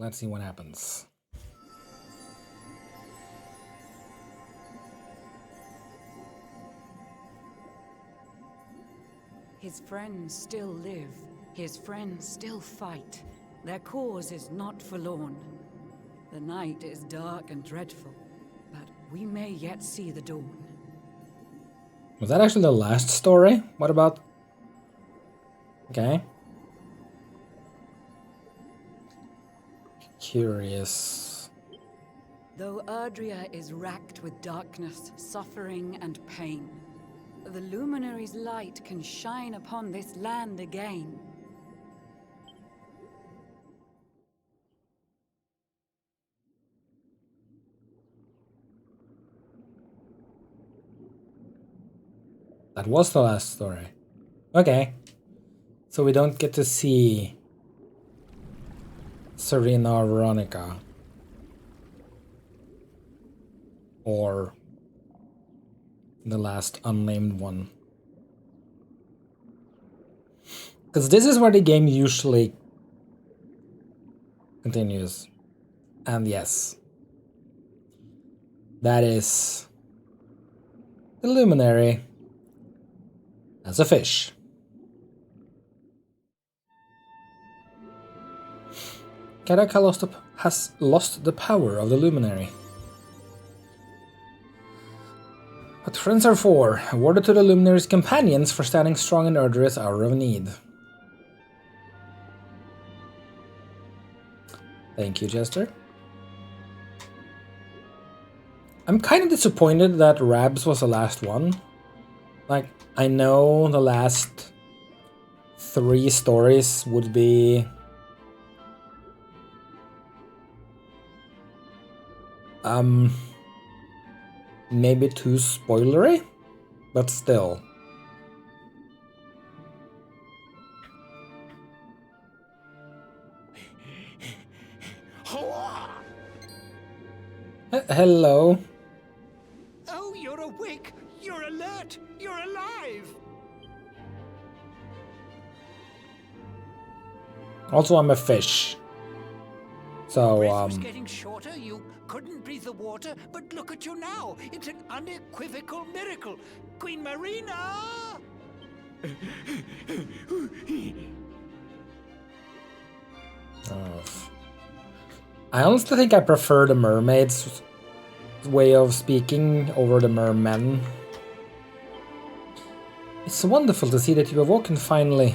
Let's see what happens. His friends still live. His friends still fight. Their cause is not forlorn. The night is dark and dreadful, but we may yet see the dawn. Was that actually the last story? What about... Okay. Curious. Though Erdrea is racked with darkness, suffering, and pain, the Luminary's light can shine upon this land again. That was the last story. Okay. So we don't get to see Serena or Veronica. Or the last unnamed one. Because this is where the game usually continues. And yes. That is the Luminary as a fish. Karaka has lost the power of the Luminary. What friends are for, awarded to the Luminary's companions for standing strong in Erdrea's hour of need. Thank you, Jester. I'm kind of disappointed that Rabs was the last one. Like, I know the last 3 stories would be... maybe too spoilery, but still. Hello. Oh, you're awake! You're alert! You're alive! Also, I'm a fish. So, Breath was getting shorter, you couldn't breathe the water, but look at you now! It's an unequivocal miracle! Queen Marina! I honestly think I prefer the mermaid's way of speaking over the mermen. It's wonderful to see that you have woken finally.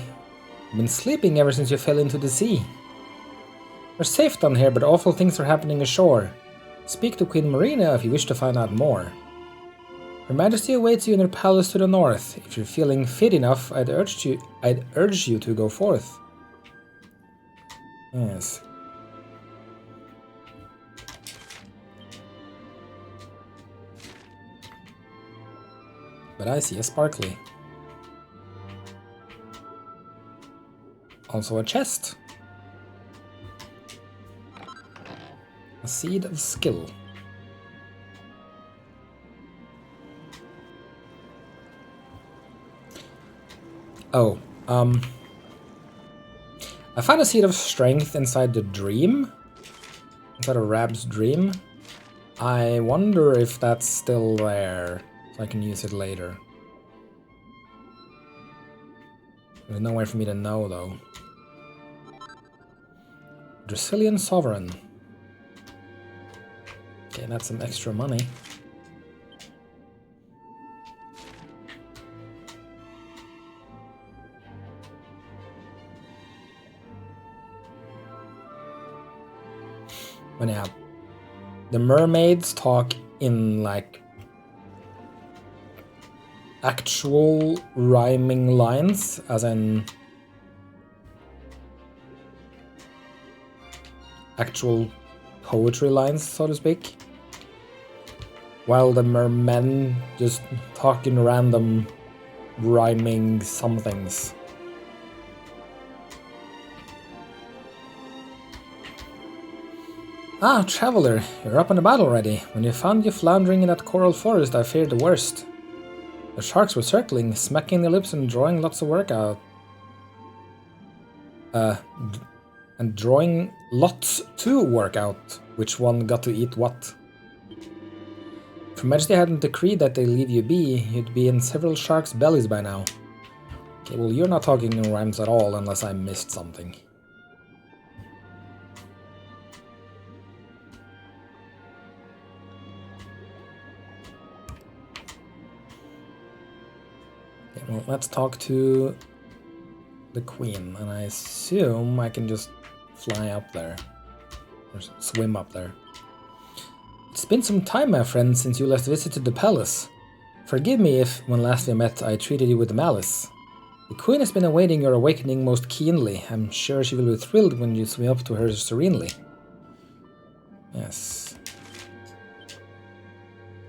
You've been sleeping ever since you fell into the sea. We're safe down here, but awful things are happening ashore. Speak to Queen Marina if you wish to find out more. Her Majesty awaits you in her palace to the north. If you're feeling fit enough, I'd urge you to go forth. Yes. But I see a sparkly. Also a chest. A seed of skill. Oh, I found a seed of strength inside the dream. Inside of Rab's dream. I wonder if that's still there, so I can use it later. There's no way for me to know, though. Dracilian Sovereign. Okay, that's some extra money. But yeah, the mermaids talk in like actual rhyming lines, as in actual poetry lines, so to speak. While the mermen just talk in random rhyming somethings. Ah, traveler, you're up and about already. When you found you floundering in that coral forest, I feared the worst. The sharks were circling, smacking their lips and drawing lots of work out. And and drawing lots to work out which one got to eat what. If Her Majesty hadn't decreed that they leave you be, you'd be in several sharks' bellies by now. Okay, well, you're not talking in rhymes at all unless I missed something. Okay, well, let's talk to the Queen, and I assume I can just fly up there. Or swim up there. It's been some time, my friend, since you last visited the palace. Forgive me if, when last we met, I treated you with malice. The Queen has been awaiting your awakening most keenly. I'm sure she will be thrilled when you swim up to her serenely. Yes.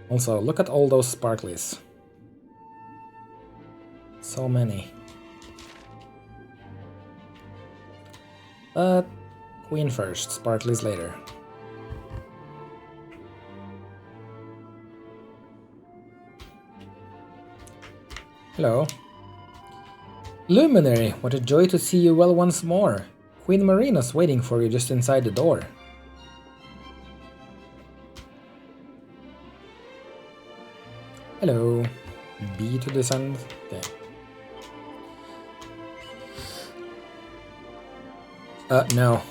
Also, look at all those sparklies. So many. But Queen first, sparklies later. Hello. Luminary, what a joy to see you well once more. Queen Marina's waiting for you just inside the door. Hello. B to descend. Okay. No.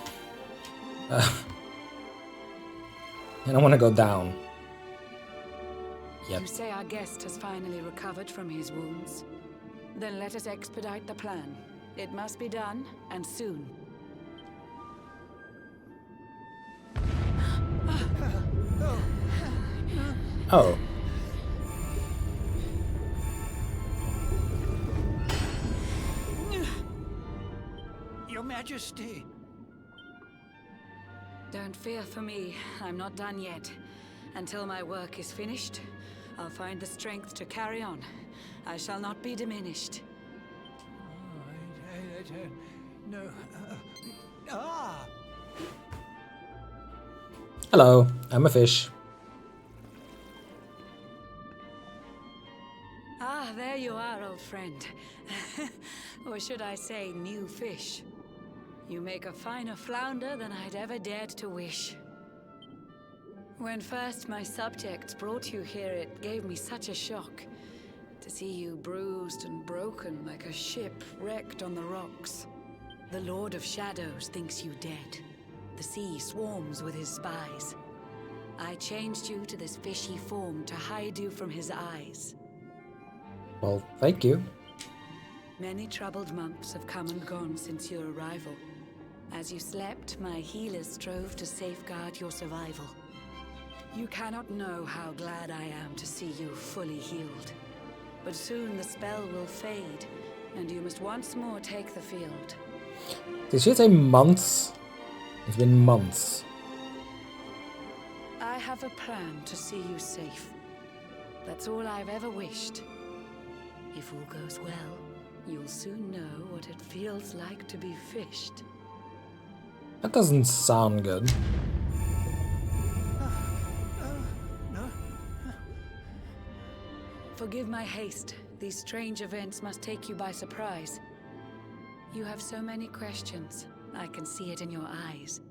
I don't want to go down. Yep. You say our guest has finally recovered from his wounds? Then let us expedite the plan. It must be done, and soon. Oh. Your Majesty. Don't fear for me. I'm not done yet. Until my work is finished, I'll find the strength to carry on. I shall not be diminished. No. Hello, I'm a fish. Ah, there you are, old friend. Or should I say, new fish. You make a finer flounder than I'd ever dared to wish. When first my subjects brought you here, it gave me such a shock. To see you bruised and broken like a ship wrecked on the rocks. The Lord of Shadows thinks you dead. The sea swarms with his spies. I changed you to this fishy form to hide you from his eyes. Well, thank you. Many troubled months have come and gone since your arrival. As you slept, my healers strove to safeguard your survival. You cannot know how glad I am to see you fully healed. But soon the spell will fade, and you must once more take the field. Did she say months? It's been months. I have a plan to see you safe. That's all I've ever wished. If all goes well, you'll soon know what it feels like to be fished. That doesn't sound good. Forgive my haste. These strange events must take you by surprise. You have so many questions. I can see it in your eyes.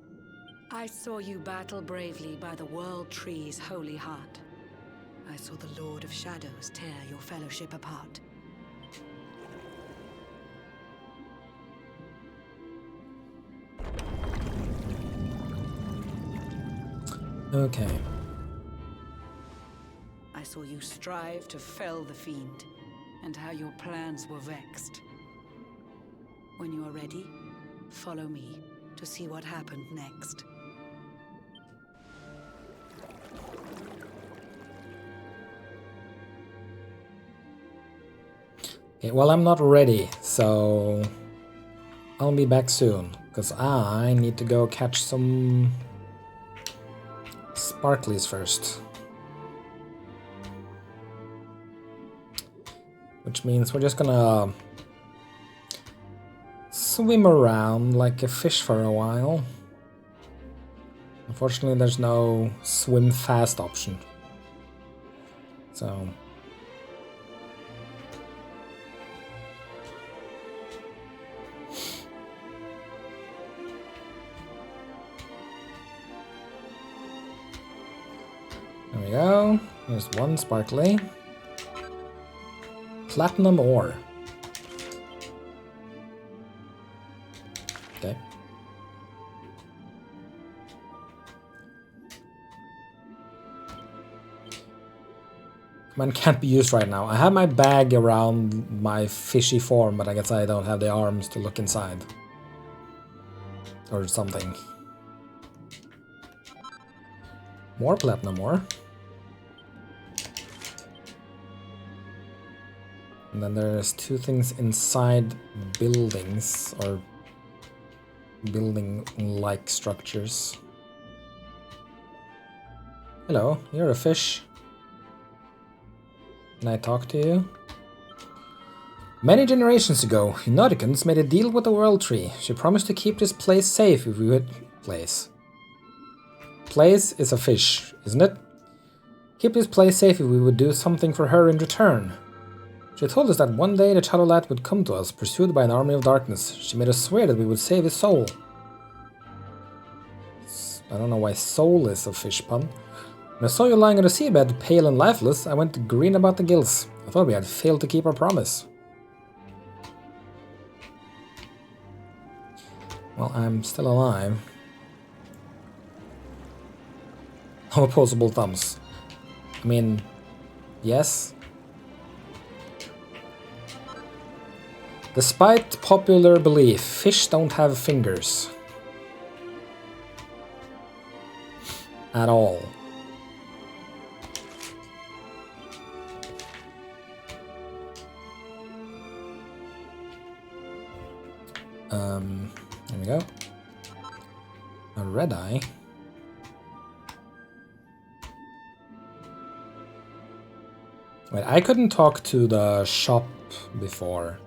I saw you battle bravely by the World Tree's holy heart. I saw the Lord of Shadows tear your fellowship apart. Okay. I saw you strive to fell the fiend, and how your plans were vexed. When you are ready, follow me to see what happened next. Okay, well, I'm not ready, so I'll be back soon, because I need to go catch some sparklies first. Which means we're just gonna swim around like a fish for a while. Unfortunately, there's no swim fast option. So we go. Here's one sparkly. Platinum ore. Okay. Command can't be used right now. I have my bag around my fishy form, but I guess I don't have the arms to look inside. Or something. More platinum ore. And then there's two things inside buildings, or building-like structures. Hello, you're a fish. Can I talk to you? Many generations ago, Nauticans made a deal with the World Tree. She promised to keep this place safe if we would... Place. Place is a fish, isn't it? Keep this place safe if we would do something for her in return. She told us that one day the Shadow Lad would come to us, pursued by an army of darkness. She made us swear that we would save his soul. I don't know why soul is a fish pun. When I saw you lying on the seabed, pale and lifeless, I went green about the gills. I thought we had failed to keep our promise. Well, I'm still alive. No opposable thumbs. I mean, yes. Despite popular belief, fish don't have fingers. At all. There we go. A red eye. Wait, I couldn't talk to the shop before.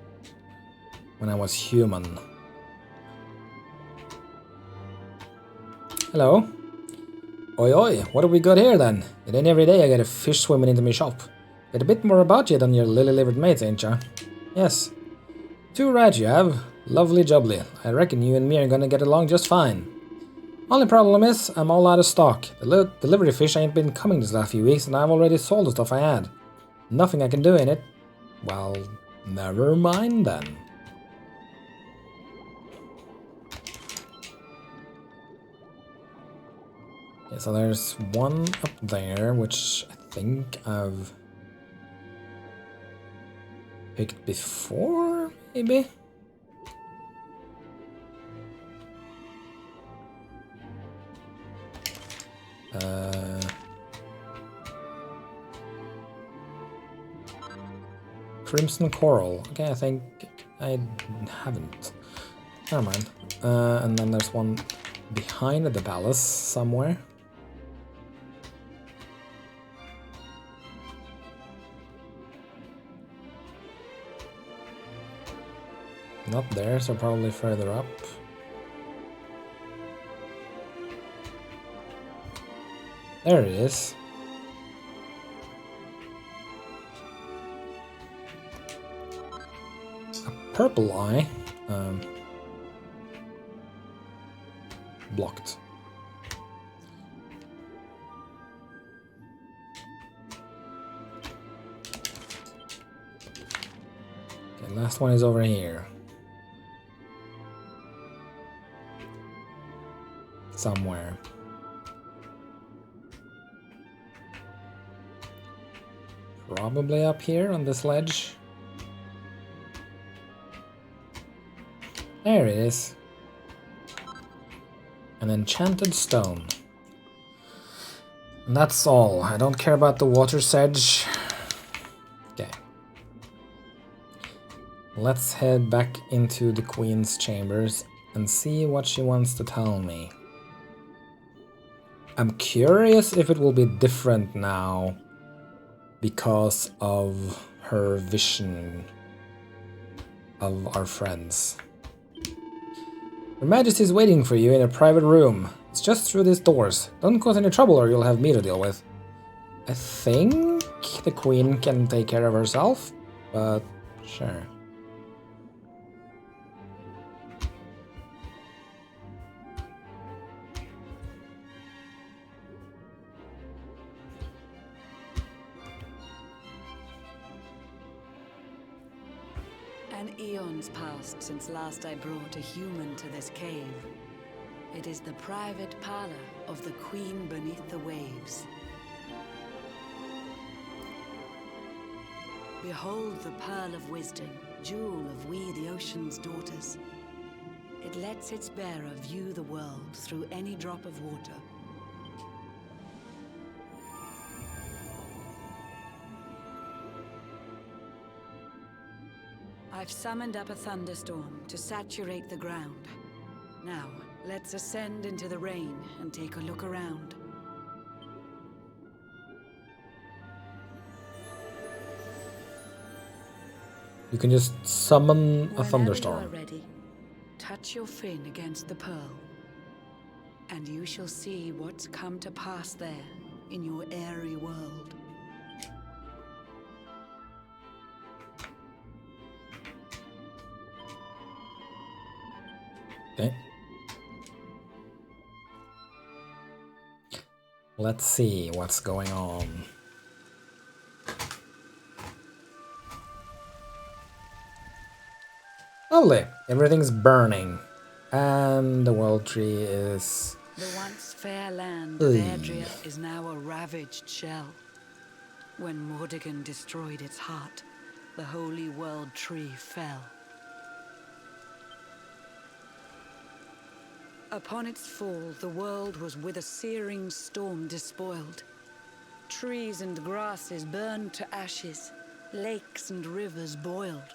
When I was human. Hello. Oi oi, what have we got here then? It ain't every day I get a fish swimming into my shop. Get a bit more about you than your lily-livered mates, ain't ya? Yes. Too right you have. Lovely jubbly. I reckon you and me are gonna get along just fine. Only problem is, I'm all out of stock. The delivery fish ain't been coming this last few weeks and I've already sold the stuff I had. Nothing I can do in it. Well, never mind then. Okay, so there's one up there, which I think I've picked before, maybe? Crimson Coral. Okay, I think I haven't. Never mind. And then there's one behind the palace somewhere. Not there, so probably further up. There it is. A purple eye. Blocked. Okay, last one is over here. Somewhere. Probably up here on this ledge. There it is. An enchanted stone. And that's all. I don't care about the water's edge. Okay. Let's head back into the Queen's chambers and see what she wants to tell me. I'm curious if it will be different now because of her vision of our friends. Her Majesty is waiting for you in a private room. It's just through these doors. Don't cause any trouble or you'll have me to deal with. I think the Queen can take care of herself, but sure. An eon's passed since last I brought a human to this cave. It is the private parlor of the Queen beneath the waves. Behold the pearl of wisdom, jewel of we the ocean's daughters. It lets its bearer view the world through any drop of water. I've summoned up a thunderstorm to saturate the ground. Now, let's ascend into the rain and take a look around. You can just summon a Whenever thunderstorm. you are ready, touch your fin against the pearl, and you shall see what's come to pass there in your airy world. Okay. Let's see what's going on. Lovely. Everything's burning. And the world tree is... The once fair land of Adria is now a ravaged shell. When Mordegon destroyed its heart, the holy world tree fell. Upon its fall, the world was with a searing storm despoiled. Trees and grasses burned to ashes, lakes and rivers boiled.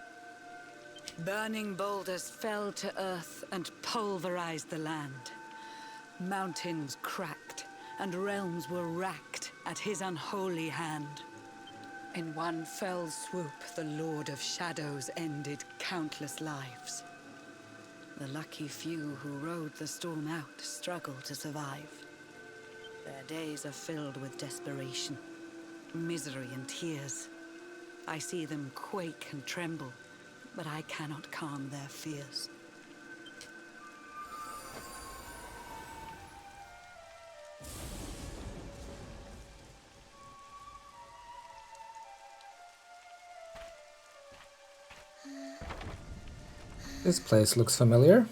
Burning boulders fell to earth and pulverized the land. Mountains cracked, and realms were racked at his unholy hand. In one fell swoop, the Lord of Shadows ended countless lives. The lucky few who rode the storm out struggled to survive. Their days are filled with desperation, misery and tears. I see them quake and tremble, but I cannot calm their fears. This place looks familiar.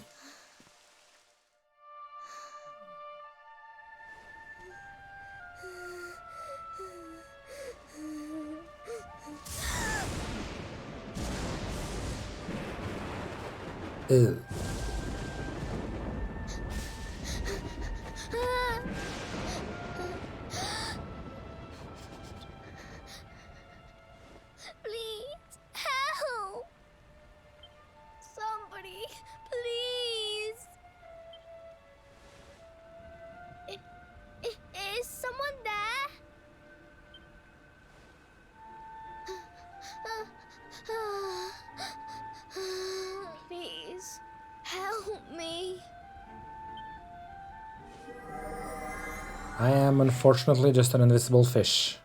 Ew. Please, help! Somebody, please! Is someone there? Please, help me. I am unfortunately just an invisible fish.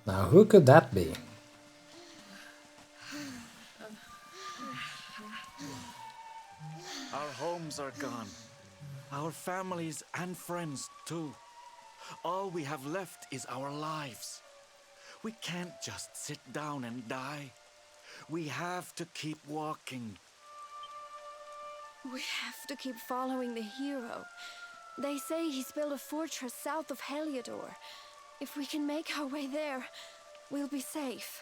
Now, who could that be? Our homes are gone. Our families and friends too. All we have left is our lives. We can't just sit down and die. We have to keep walking. We have to keep following the hero. They say he's built a fortress south of Heliodor. If we can make our way there, we'll be safe.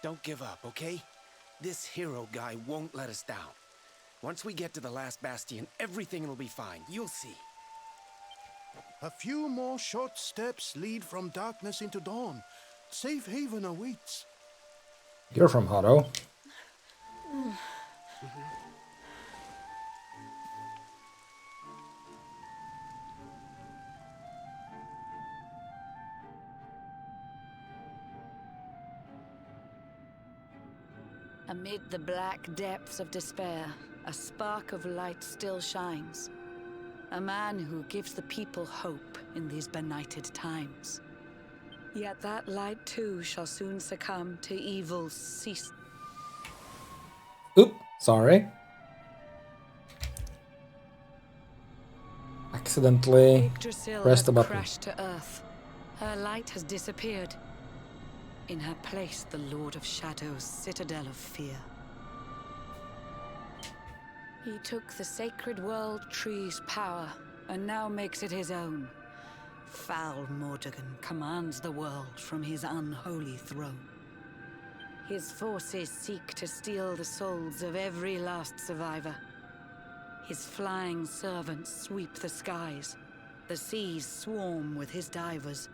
Don't give up, okay? This hero guy won't let us down. Once we get to the last Bastion, everything will be fine. You'll see. A few more short steps lead from darkness into dawn. Safe haven awaits. You're from Hado. Amid the black depths of despair, a spark of light still shines. A man who gives the people hope in these benighted times. Yet that light too shall soon succumb to evil's cease. Oop, sorry. Accidentally Yggdrasil pressed has the button. crashed to earth. Her light has disappeared. In her place, the Lord of Shadows' citadel of fear. He took the sacred world tree's power and now makes it his own. Foul Mordegon commands the world from his unholy throne. His forces seek to steal the souls of every last survivor. His flying servants sweep the skies. The seas swarm with his divers.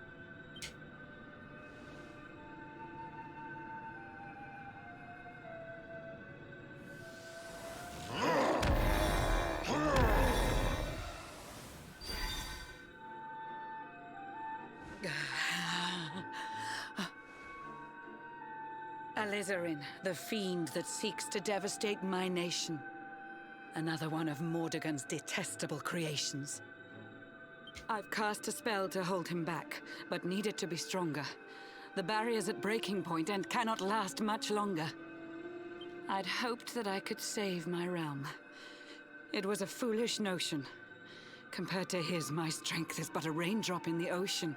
Alizarin, the fiend that seeks to devastate my nation. Another one of Mordegon's detestable creations. I've cast a spell to hold him back, but need it to be stronger. The barrier's at breaking point and cannot last much longer. I'd hoped that I could save my realm. It was a foolish notion. Compared to his, my strength is but a raindrop in the ocean.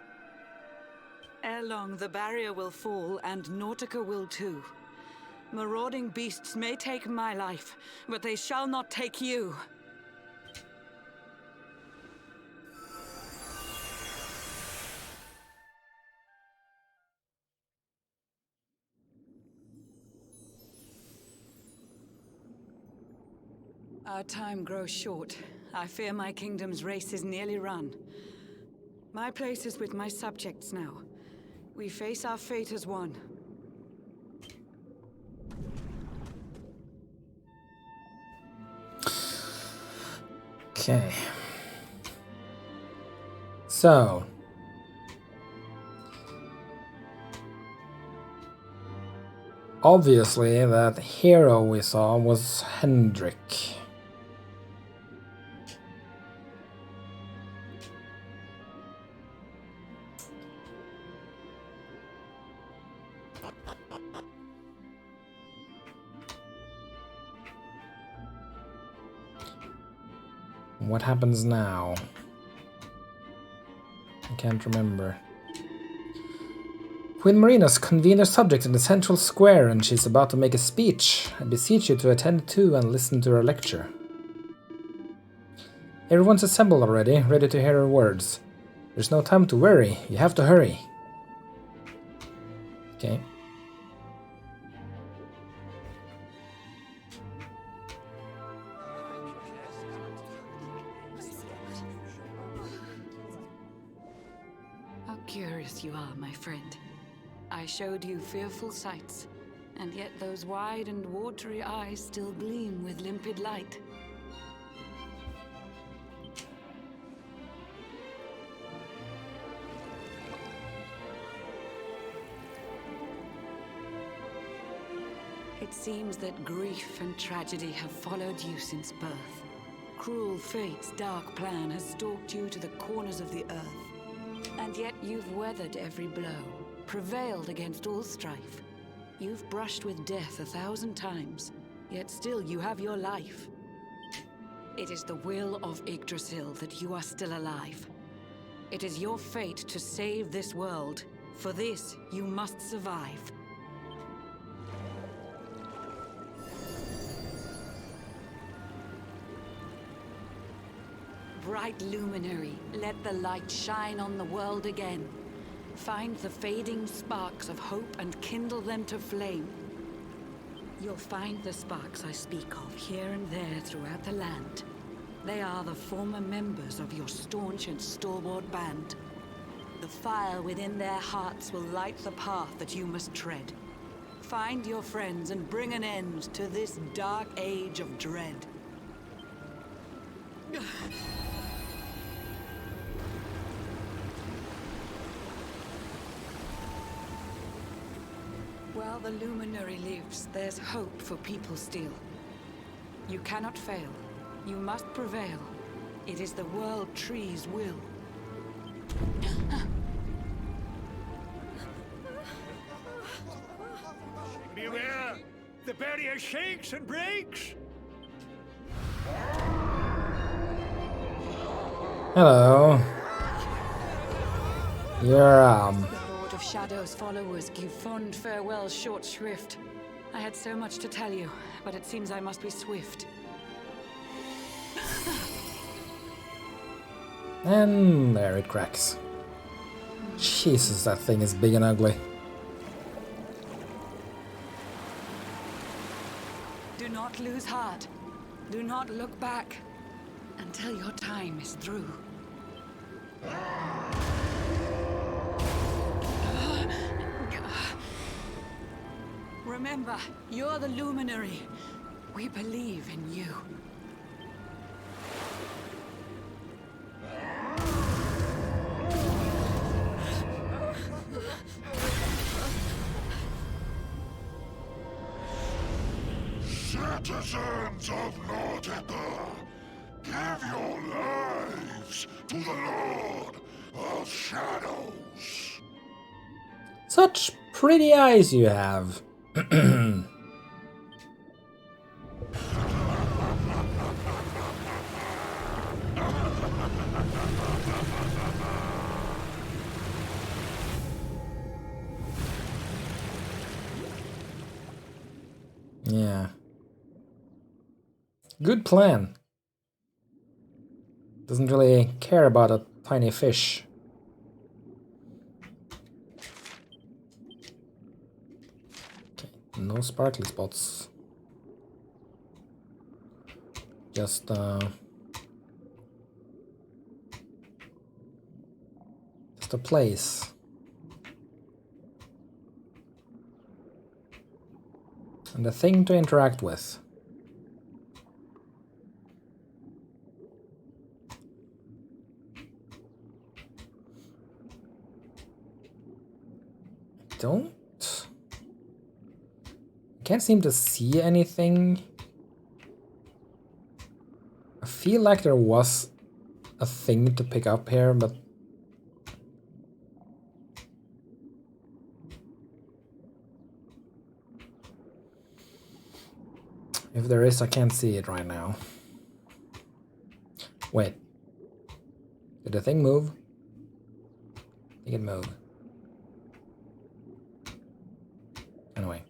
Ere long, the barrier will fall, and Nautica will too. Marauding beasts may take my life, but they shall not take you. Our time grows short. I fear my kingdom's race is nearly run. My place is with my subjects now. We face our fate as one. Okay. So. Obviously, that hero we saw was Hendrik. What happens now? I can't remember. Queen Marina's convened her subjects in the central square and she's about to make a speech. I beseech you to attend to and listen to her lecture. Everyone's assembled already, ready to hear her words. There's no time to worry, you have to hurry. Okay. How curious you are, my friend. I showed you fearful sights, and yet those wide and watery eyes still gleam with limpid light. It seems that grief and tragedy have followed you since birth. Cruel fate's dark plan has stalked you to the corners of the earth. And yet you've weathered every blow, prevailed against all strife. You've brushed with death 1,000 times, yet still you have your life. It is the will of Yggdrasil that you are still alive. It is your fate to save this world. For this, you must survive. Bright luminary, let the light shine on the world again. Find the fading sparks of hope and kindle them to flame. You'll find the sparks I speak of here and there throughout the land. They are the former members of your staunch and stalwart band. The fire within their hearts will light the path that you must tread. Find your friends and bring an end to this dark age of dread. While the luminary lives, there's hope for people still. You cannot fail. You must prevail. It is the World Tree's will. bet he shakes and breaks. Hello. You're, The Lord of Shadows' followers give fond farewell short shrift. I had so much to tell you, but it seems I must be swift. And there it cracks. Jesus, that thing is big and ugly. Do not lose heart. Do not look back until your time is through. Remember, you're the luminary. We believe in you. Citizens of Nautica, give your lives to the Lord of Shadows. Such pretty eyes you have. Yeah. Good plan. Doesn't really care about a tiny fish. Okay, no sparkly spots. Just a place. And a thing to interact with. Can't seem to see anything. I feel like there was a thing to pick up here, but if there is, I can't see it right now. Wait. Did the thing move? I think it moved. Anyway.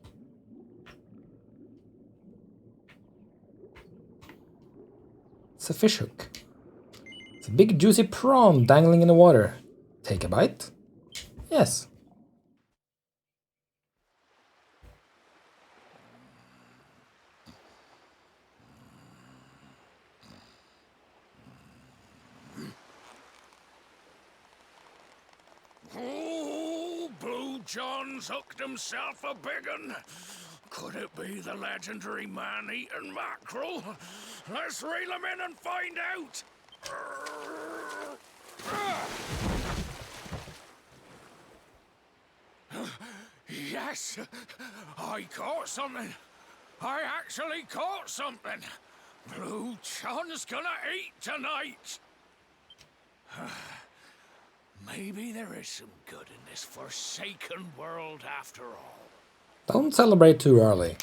It's a fish hook. It's a big juicy prawn dangling in the water. Take a bite? Yes. Oh, Blue John's hooked himself a big un. Could it be the legendary man-eating mackerel? Let's reel him in and find out. Yes, I caught something. I actually caught something. Blue John's gonna eat tonight. Maybe there is some good in this forsaken world after all. Don't celebrate too early.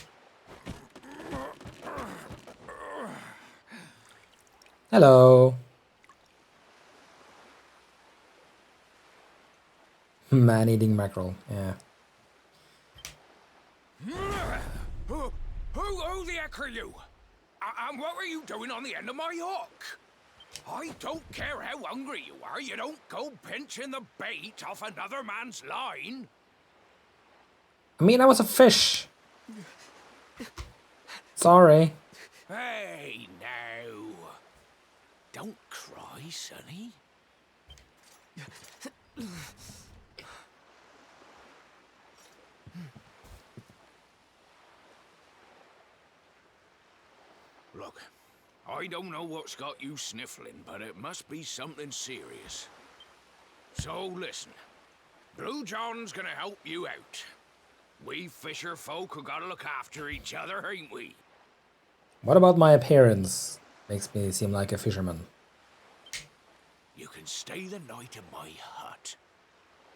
Hello. Man-eating mackerel, yeah. Who the heck are you? And what were you doing on the end of my hook? I don't care how hungry you are, you don't go pinching the bait off another man's line. I mean, I was a fish. Sorry. Hey, now. Don't cry, sonny. Look, I don't know what's got you sniffling, but it must be something serious. So listen, Blue John's gonna help you out. We fisher folk have gotta look after each other, ain't we? What about my appearance? Makes me seem like a fisherman. You can stay the night in my hut.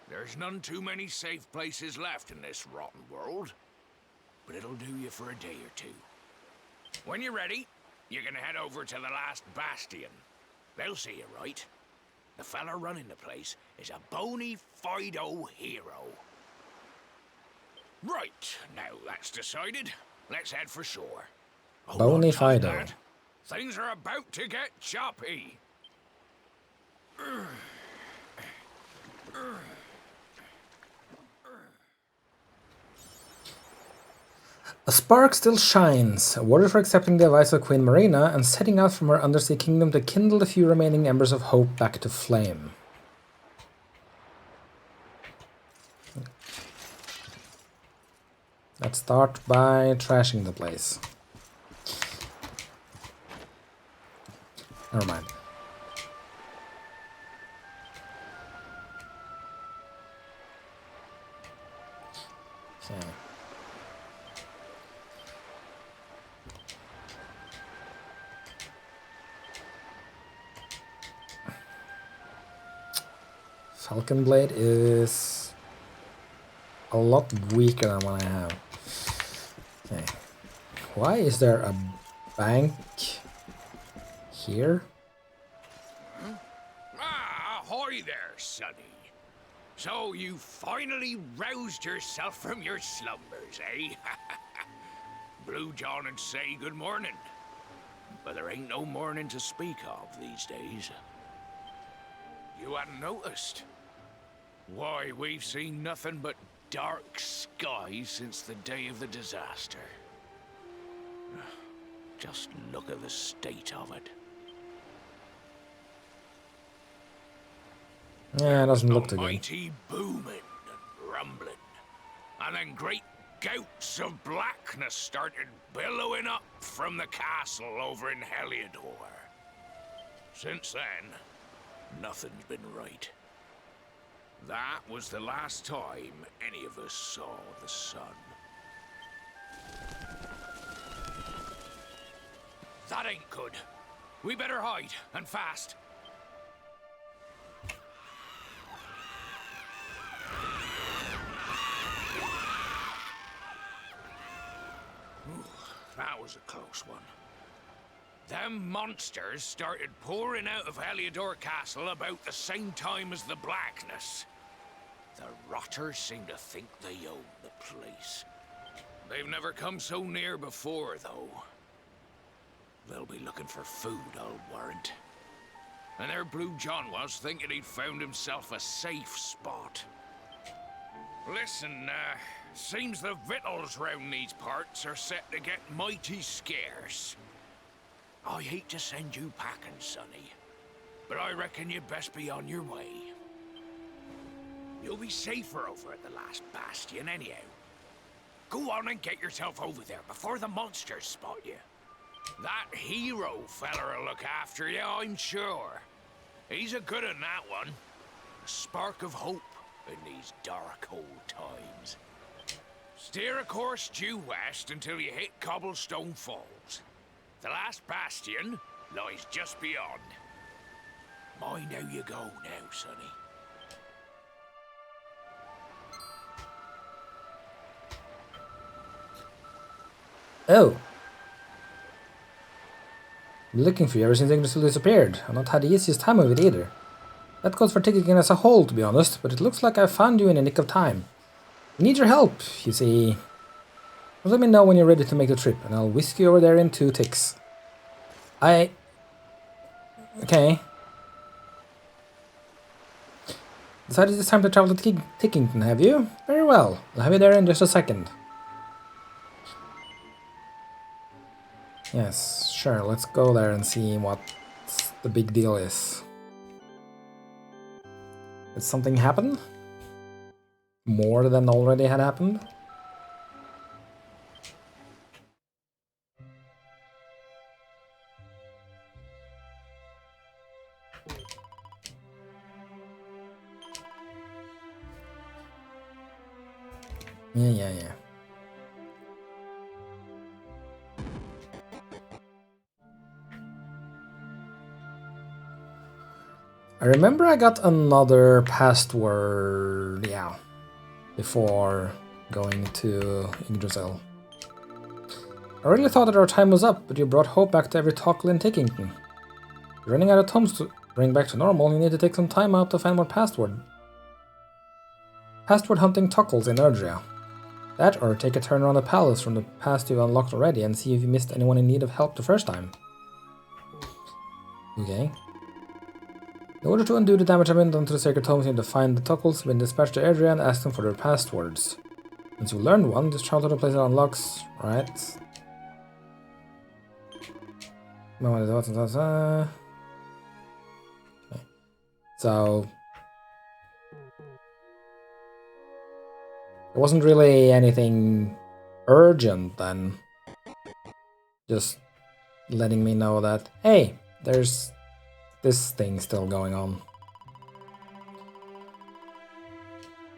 There's none too many safe places left in this rotten world. but it'll do you for a day or two. When you're ready, you're gonna head over to the last Bastion. They'll see you right. The fella running the place is a bona fide hero. Right, now that's decided. Let's head for shore. Bona fide. Things are about to get choppy. A spark still shines, awarded for accepting the advice of Queen Marina and setting out from her undersea kingdom to kindle the few remaining embers of hope back to flame. Let's start by trashing the place. Never mind. Okay. Falcon Blade is a lot weaker than what I have. Okay. Why is there a bank here? Ah, ahoy there, Sonny. So you finally roused yourself from your slumbers, eh? Blue John and say good morning. But there ain't no morning to speak of these days. You hadn't noticed? Why, we've seen nothing but dark skies since the day of the disaster. Just look at the state of it. Yeah, it doesn't look too good. Mighty booming and rumbling. And then great gouts of blackness started billowing up from the castle over in Heliodor. Since then, nothing's been right. That was the last time any of us saw the sun. That ain't good. We better hide, and fast. Ooh, that was a close one. Them monsters started pouring out of Heliodor Castle about the same time as the blackness. The rotters seem to think they own the place. They've never come so near before, though. They'll be looking for food, I'll warrant. And there Blue John was, thinking he'd found himself a safe spot. Listen, seems the victuals round these parts are set to get mighty scarce. I hate to send you packing, Sonny, but I reckon you'd best be on your way. You'll be safer over at the last Bastion anyhow. Go on and get yourself over there before the monsters spot you. That hero feller'll look after you, I'm sure. He's a good one, that one. A spark of hope in these dark old times. Steer a course due west until you hit Cobblestone Falls. The last Bastion lies just beyond. Mind how you go now, Sonny. Oh. Been looking for you ever since Yggdrasil disappeared. I've not had the easiest time of it either. That goes for Ticking as a whole, to be honest, but it looks like I found you in the nick of time. I need your help, you see. Well, let me know when you're ready to make the trip, and I'll whisk you over there in 2 ticks. Okay. Decided it's time to travel to Tickington, have you? Very well. I'll have you there in just a second. Yes, sure, let's go there and see what the big deal is. Did something happen? More than already had happened? Yeah. I remember I got another password, yeah, before going to Yggdrasil. I really thought that our time was up, but you brought hope back to every Tockle in Tickington. You're running out of tomes to bring back to normal, you need to take some time out to find more password hunting Tockles in Erdrea. That, or take a turn around the palace from the past you've unlocked already and see if you missed anyone in need of help the first time. Okay. In order to undo the damage I've been done to the sacred tomes, you need to find the Tockles, been dispatched to Erdrea and ask them for their passwords. Once you've learned one, just travel to the place it unlocks, right? Okay. So it wasn't really anything urgent then. Just letting me know that, hey, there's this thing still going on.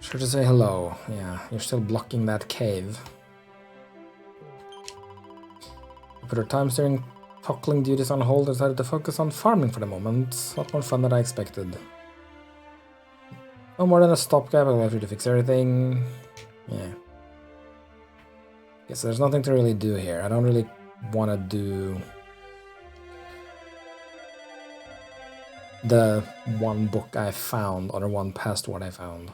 Sure to say hello. Yeah, you're still blocking that cave. We put our time steering Tockling duties on hold and decided to focus on farming for the moment. A lot more fun than I expected. No more than a stopgap, I'll have to fix everything. Yeah. Okay, so there's nothing to really do here. I don't really want to do the one book I found, or the one password I found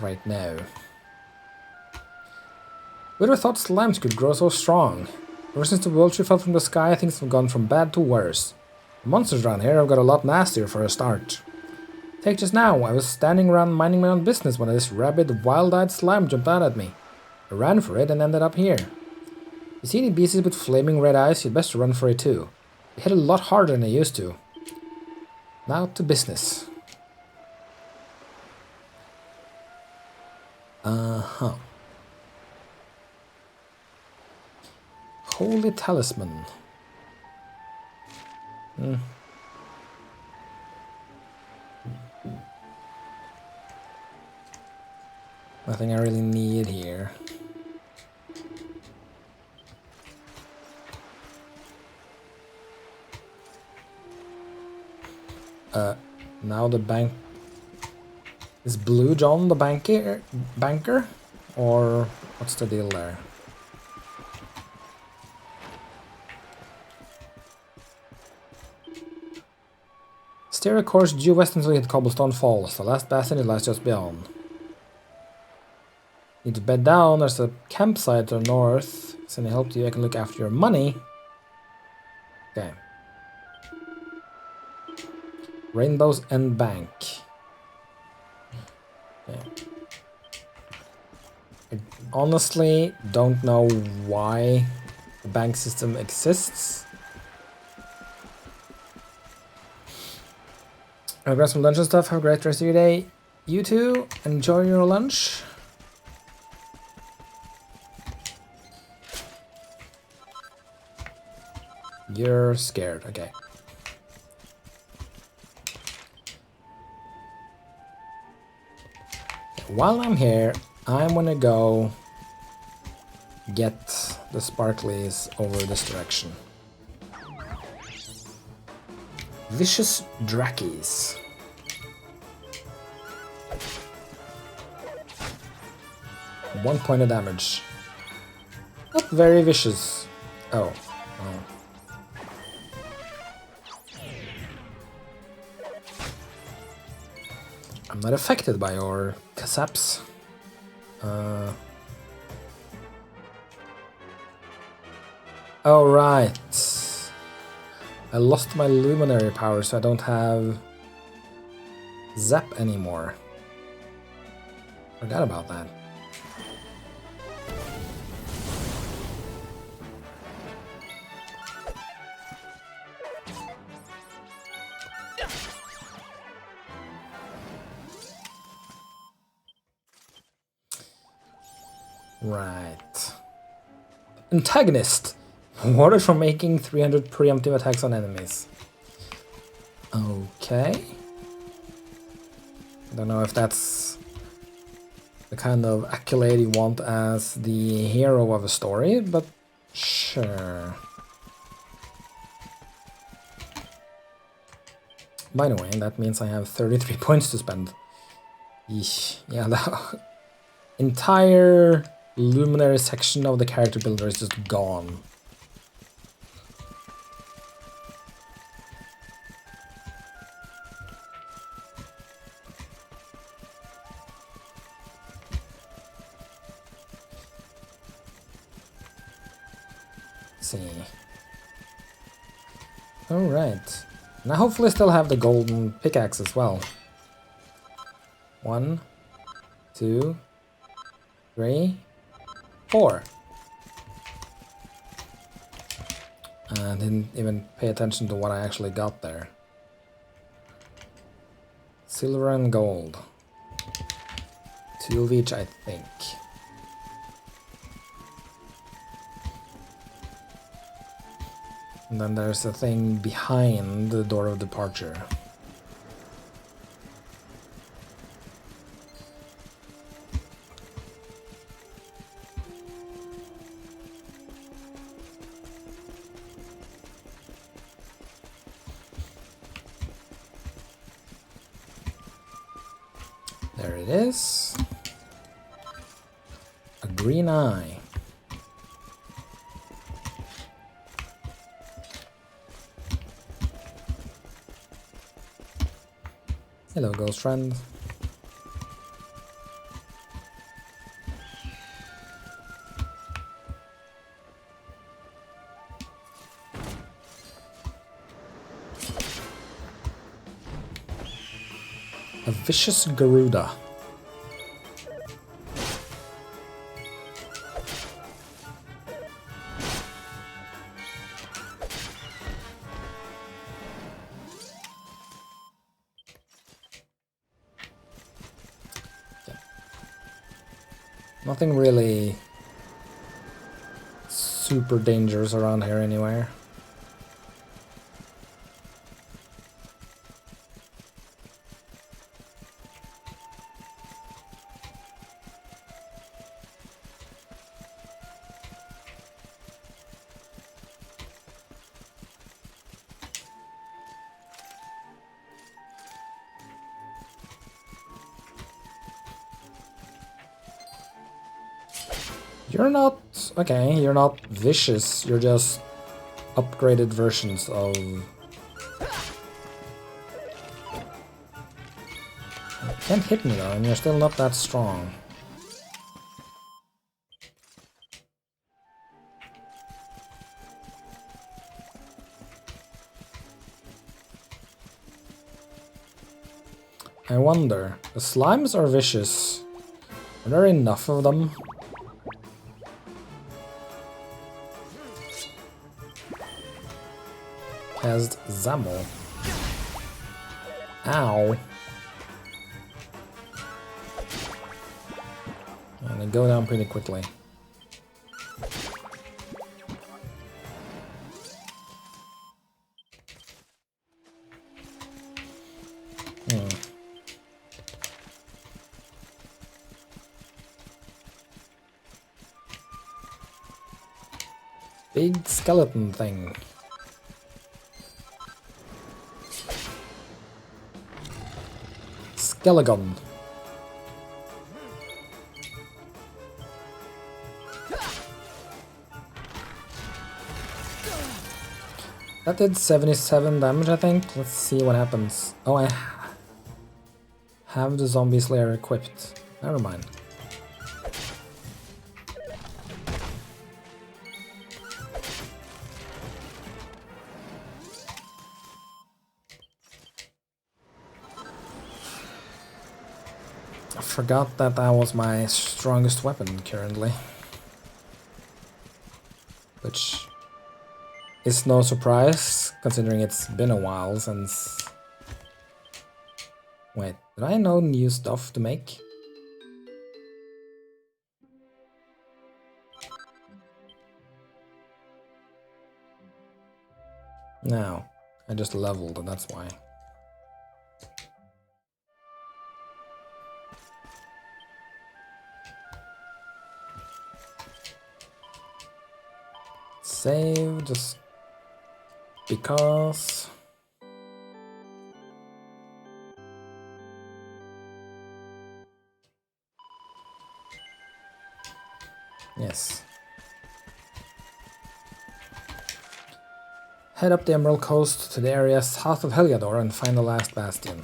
right now. Who'd have thought slimes could grow so strong? Ever since the vulture fell from the sky, things have gone from bad to worse. The monsters around here have got a lot nastier for a start. Take just now, I was standing around minding my own business when this rabid, wild-eyed slime jumped out at me. I ran for it and ended up here. You see any beasts with flaming red eyes, you'd best run for it too. They hit a lot harder than they used to. Now to business. Uh-huh. Holy Talisman. Nothing I really need here. Now the bank... Is Blue John the banker? Or what's the deal there? Steer a course due west until you hit Cobblestone Falls. The last bastion lies just beyond. Need to bed down. There's a campsite to the north. If any help to you, I can look after your money. Okay. Rainbow's End Bank. Okay. I honestly don't know why the bank system exists. I'll grab some lunch and stuff. Have a great rest of your day. You too. Enjoy your lunch. You're scared. Okay. While I'm here, I'm gonna go get the sparklies over this direction. Vicious Drakes. One point of damage. Not very vicious. Oh. I'm not affected by your Kasaps. Oh, right. I lost my luminary power, so I don't have Zap anymore. Forgot about that. Right. Antagonist. Warded from making 300 preemptive attacks on enemies. Okay. Don't know if that's the kind of accolade you want as the hero of a story, but sure. By the way, that means I have 33 points to spend. Yeesh. Yeah, the entire luminary section of the character builder is just gone. See. Alright. And I hopefully still have the golden pickaxe as well. 1, 2, 3, 4. I didn't even pay attention to what I actually got there. Silver and gold. 2 of each, I think. And then there's a thing behind the door of departure. There it is. A green eye. Hello, ghost friend. A vicious Garuda. Nothing really super dangerous around here anywhere. You're not... okay, you're not vicious, you're just upgraded versions of... You can't hit me though, and you're still not that strong. I wonder, the slimes are vicious. Are there enough of them? Has Zamel. Ow. And they go down pretty quickly. Big skeleton thing. Skelegon. That did 77 damage, I think. Let's see what happens. Oh, I have the zombie slayer equipped. Never mind. I forgot that that was my strongest weapon currently. Which is no surprise, considering it's been a while since... Wait, did I know new stuff to make? No, I just leveled and that's why. Save, just because. Yes. Head up the Emerald Coast to the area south of Heliodor and find the last Bastion.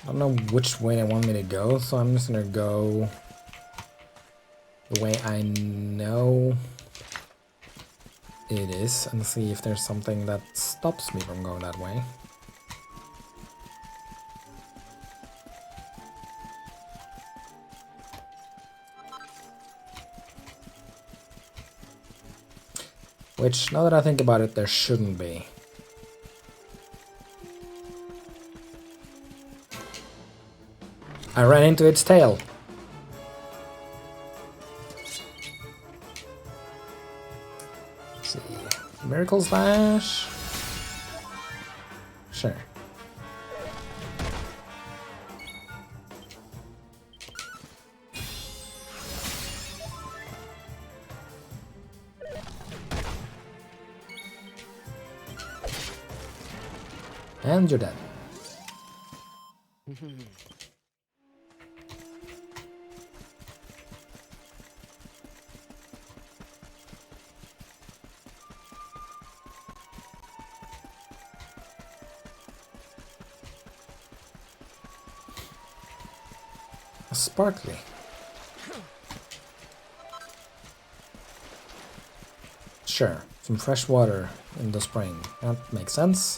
I don't know which way they want me to go, so I'm just gonna go the way I know it is and see if there's something that stops me from going that way. Which, now that I think about it, there shouldn't be. I ran into its tail. Let's see. Miracle Slash? Sure. And you're dead. Sparkly. Sure, some fresh water in the spring. That makes sense.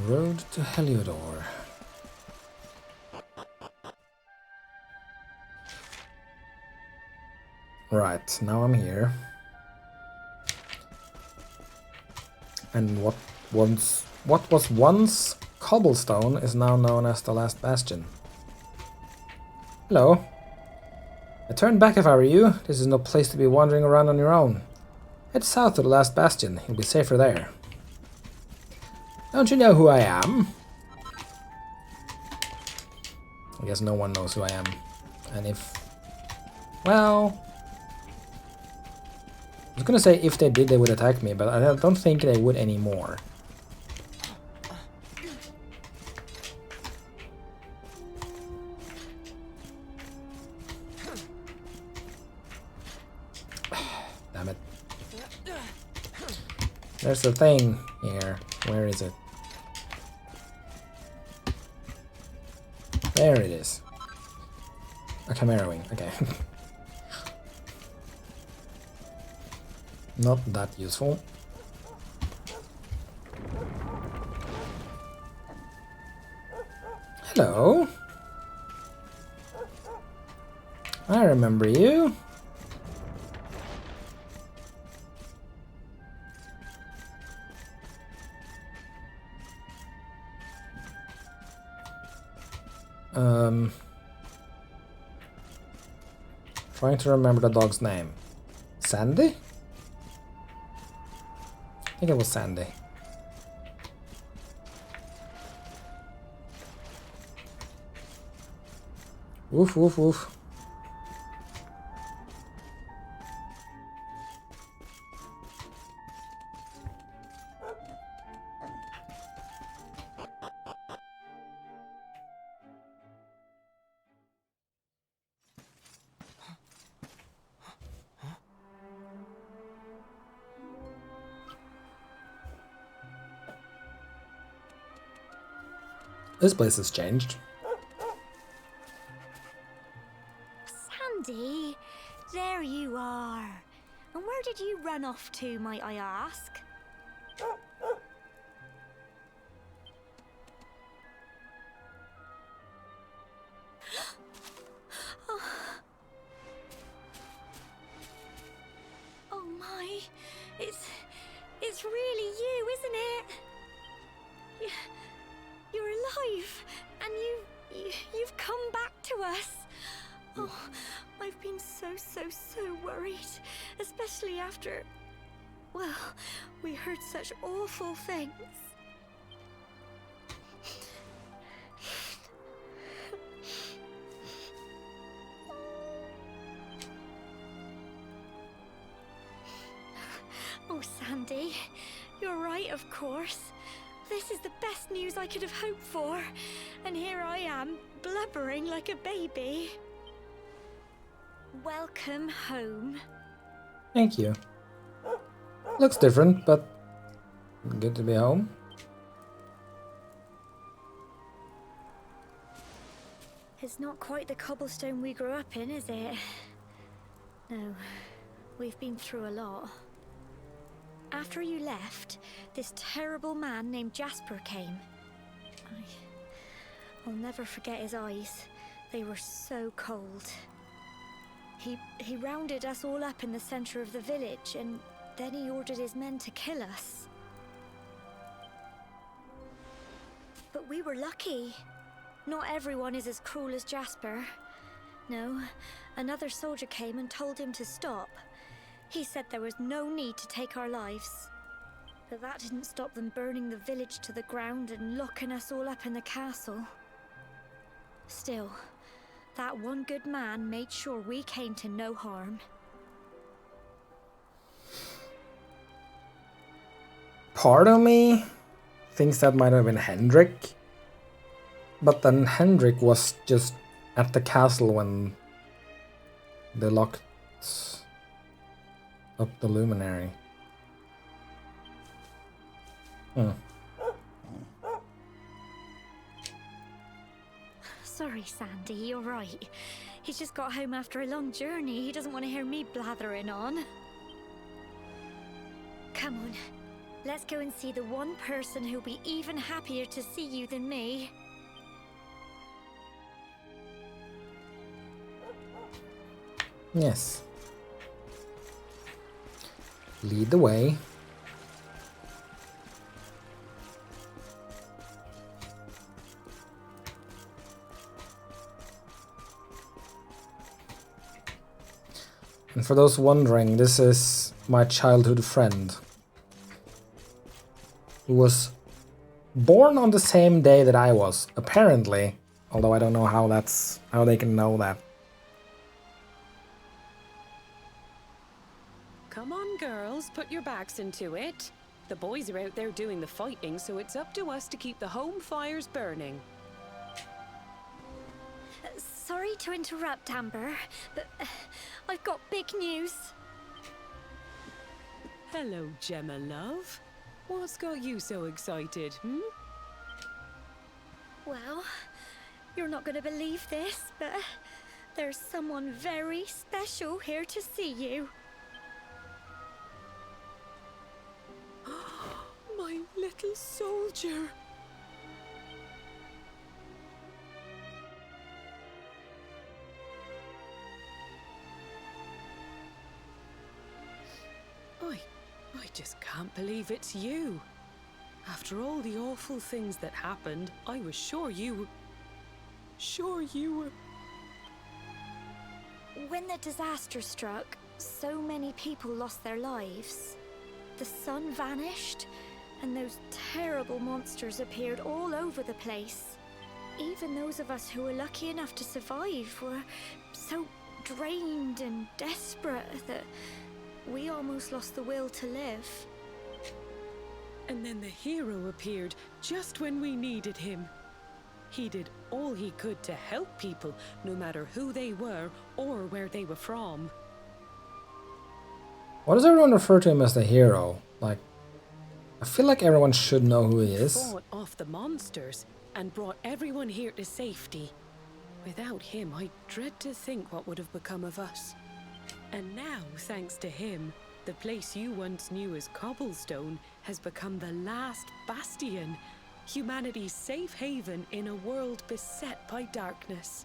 Road to Heliodor. Right, now I'm here. And what was once cobblestone is now known as the last bastion. Hello. I turned back if I were you. This is no place to be wandering around on your own. Head south to the last bastion. You'll be safer there. Don't you know who I am? I guess no one knows who I am. And if... well... I was gonna say if they did they would attack me, but I don't think they would anymore. Damn it. There's the thing here. Where is it? There it is. A Chimera Wing, okay. Not that useful. Hello. I remember you. Trying to remember the dog's name. Sandy? I think it was Sandy. Woof, woof, woof. This place has changed. Sandy, there you are. And where did you run off to, might I ask? Oh my, it's really you, isn't it? You're alive, and you've come back to us. Oh, I've been so worried, especially after, well, we heard such awful things. Oh, Sandy, you're right. right, of course. This is the best news I could have hoped for. And here I am, blubbering like a baby. Welcome home. Thank you. Looks different, but good to be home. It's not quite the cobblestone we grew up in, is it? No, we've been through a lot. After you left, this terrible man named Jasper came. I'll never forget his eyes. They were so cold. He rounded us all up in the center of the village, and then he ordered his men to kill us. But we were lucky. Not everyone is as cruel as Jasper. No, another soldier came and told him to stop. He said there was no need to take our lives. But that didn't stop them burning the village to the ground and locking us all up in the castle. Still, that one good man made sure we came to no harm. Part of me thinks that might have been Hendrik. But then Hendrik was just at the castle when they locked up the luminary. Sorry, Sandy, you're right. He's just got home after a long journey. He doesn't want to hear me blathering on. Come on, let's go and see the one person who'll be even happier to see you than me. Yes. Lead the way. And for those wondering, this is my childhood friend, who was born on the same day that I was, apparently, although I don't know how they can know that. Come on, girls, put your backs into it. The boys are out there doing the fighting, so it's up to us to keep the home fires burning. Sorry to interrupt, Amber, but I've got big news. Hello, Gemma, love. What's got you so excited, Well, you're not going to believe this, but there's someone very special here to see you. My little soldier. I just can't believe it's you. After all the awful things that happened, I was sure you were... When the disaster struck, so many people lost their lives. The sun vanished, and those terrible monsters appeared all over the place. Even those of us who were lucky enough to survive were so drained and desperate that we almost lost the will to live. And then the hero appeared just when we needed him. He did all he could to help people, no matter who they were or where they were from. Why does everyone refer to him as the hero? Like, I feel like everyone should know who he is. He fought off the monsters and brought everyone here to safety. Without him, I dread to think what would have become of us. And now, thanks to him, the place you once knew as Cobblestone has become the last Bastion, humanity's safe haven in a world beset by darkness.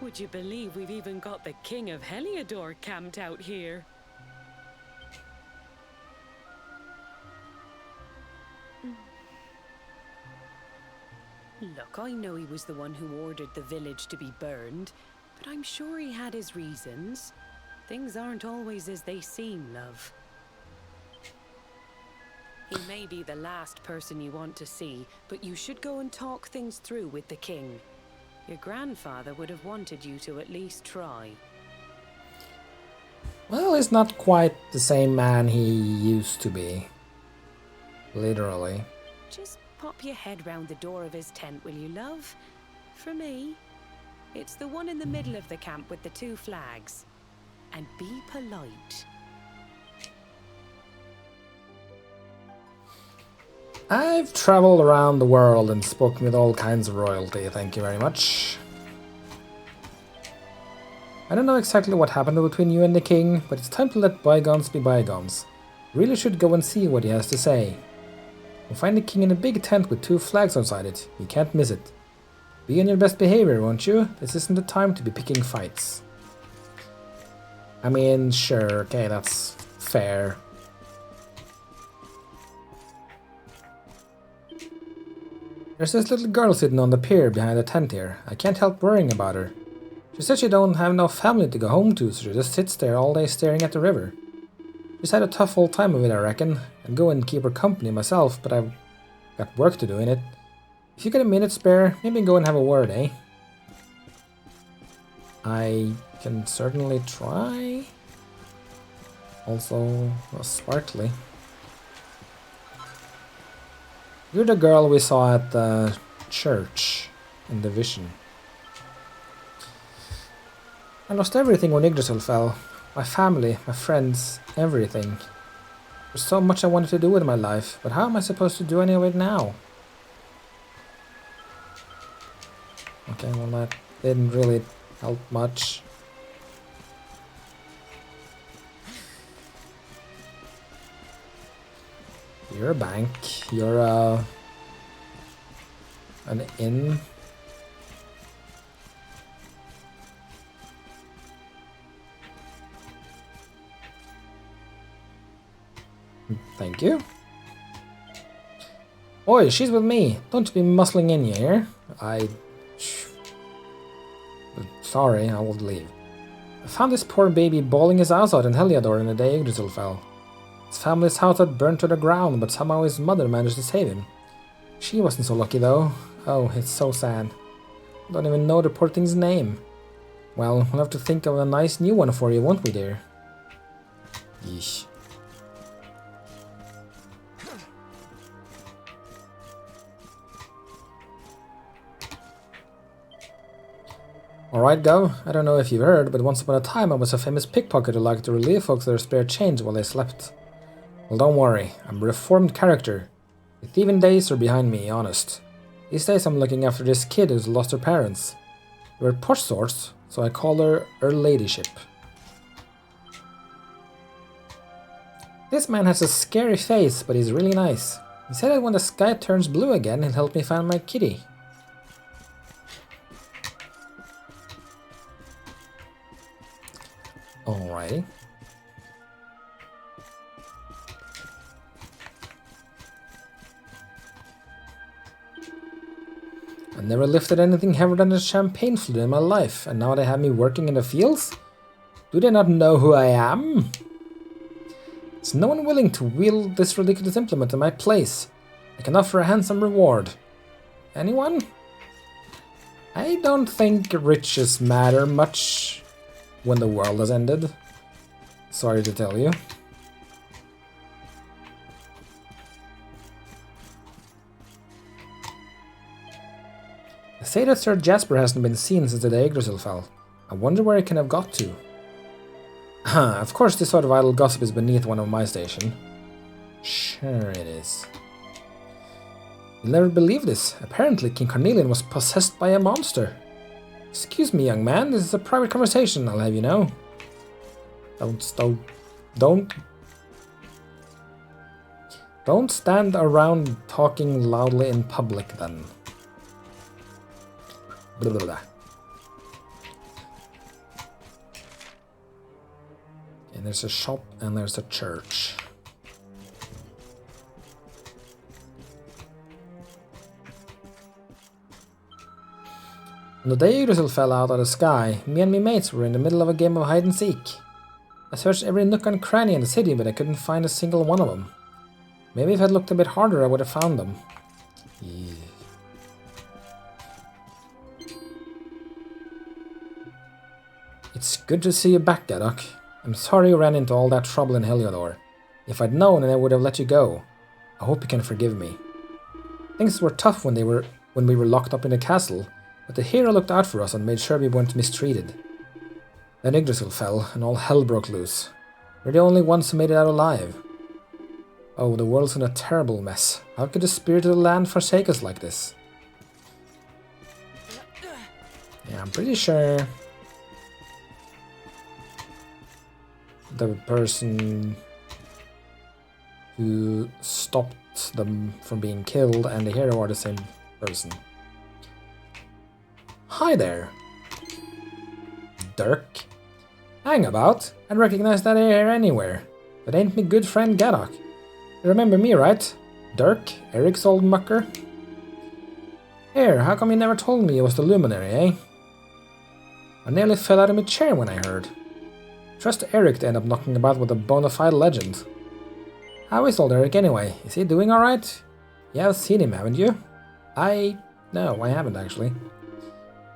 Would you believe we've even got the King of Heliodor camped out here? Look, I know he was the one who ordered the village to be burned, but I'm sure he had his reasons. Things aren't always as they seem, love. He may be the last person you want to see, but you should go and talk things through with the king. Your grandfather would have wanted you to at least try. Well, he's not quite the same man he used to be. Literally. Just pop your head round the door of his tent, will you, love? For me. It's the one in the middle of the camp with the 2 flags. And be polite. I've traveled around the world and spoken with all kinds of royalty, thank you very much. I don't know exactly what happened between you and the king, but it's time to let bygones be bygones. Really should go and see what he has to say. You'll find the king in a big tent with 2 flags outside it. You can't miss it. Be on your best behavior, won't you? This isn't the time to be picking fights. I mean, sure, okay, that's fair. There's this little girl sitting on the pier behind the tent here. I can't help worrying about her. She said she don't have no family to go home to, so she just sits there all day staring at the river. She's had a tough old time of it, I reckon. I'd go and keep her company myself, but I've got work to do in it. If you get a minute spare, maybe go and have a word, eh? I can certainly try. Also, sparkly. You're the girl we saw at the church in the vision. I lost everything when Yggdrasil fell. My family, my friends, everything. There's so much I wanted to do with my life, but how am I supposed to do any of it now? Okay, well that didn't really help much. You're a bank, you're an inn. Thank you. Oi, she's with me. Don't be muscling in, you hear? Sorry, I will leave. I found this poor baby bawling his eyes out in Heliodor in the day Yggdrasil fell. His family's house had burnt to the ground, but somehow his mother managed to save him. She wasn't so lucky though. Oh, it's so sad. I don't even know the poor thing's name. Well, we'll have to think of a nice new one for you, won't we, dear? Yeesh. Alright, go. I don't know if you've heard, but once upon a time I was a famous pickpocket who liked to relieve folks their spare change while they slept. Well, don't worry. I'm a reformed character. The thieving days are behind me, honest. These days I'm looking after this kid who's lost her parents. They were posh sorts, so I call her ladyship. This man has a scary face, but he's really nice. He said that when the sky turns blue again, he'll help me find my kitty. Alrighty. I never lifted anything heavier than a champagne flute in my life, and now they have me working in the fields? Do they not know who I am? Is no one willing to wield this ridiculous implement in my place? I can offer a handsome reward. Anyone? I don't think riches matter much when the world has ended. Sorry to tell you. They say that Sir Jasper hasn't been seen since the day Yggdrasil fell. I wonder where he can have got to. Of course this sort of idle gossip is beneath one of my station. Sure it is. You'll never believe this. Apparently King Carnelian was possessed by a monster. Excuse me, young man, this is a private conversation, I'll have you know. Don't stand around talking loudly in public then. Blah, blah, blah. And there's a shop and there's a church. On the day Yggdrasil fell out of the sky, me and me mates were in the middle of a game of hide and seek. I searched every nook and cranny in the city, but I couldn't find a single one of them. Maybe if I'd looked a bit harder, I would have found them. Yeah. It's good to see you back, Gadok. I'm sorry you ran into all that trouble in Heliodor. If I'd known, I would have let you go. I hope you can forgive me. Things were tough when we were locked up in the castle, but the hero looked out for us and made sure we weren't mistreated. Then Yggdrasil fell, and all hell broke loose. We're the only ones who made it out alive. Oh, the world's in a terrible mess. How could the spirit of the land forsake us like this? Yeah, I'm pretty sure the person who stopped them from being killed and the hero are the same person. Hi there, Dirk. Hang about, I'd recognize that hair anywhere. But ain't me good friend Gaddock. You remember me, right? Dirk, Eric's old mucker? Here, how come you never told me you was the luminary, eh? I nearly fell out of my chair when I heard. Trust Eric to end up knocking about with a bona fide legend. How is old Eric anyway? Is he doing alright? You have seen him, haven't you? No, I haven't actually.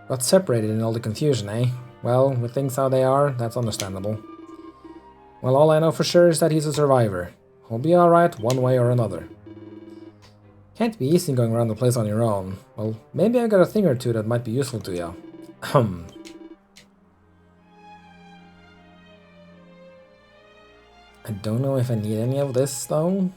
Got separated in all the confusion, eh? Well, with things how they are, that's understandable. Well, all I know for sure is that he's a survivor. He'll be alright one way or another. Can't be easy going around the place on your own. Well, maybe I got a thing or two that might be useful to you. I don't know if I need any of this, though.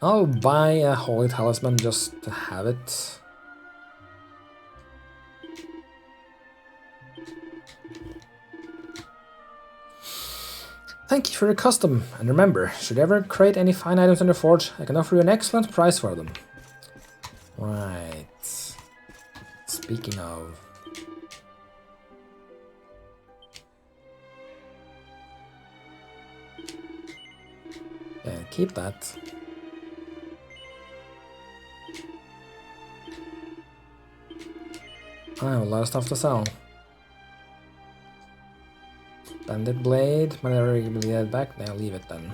I'll buy a holy talisman just to have it. Thank you for your custom, and remember, should you ever create any fine items in the forge, I can offer you an excellent price for them. Right. Speaking of... yeah, keep that. I have a lot of stuff to sell. Bandit blade, whenever you get it back, now leave it then.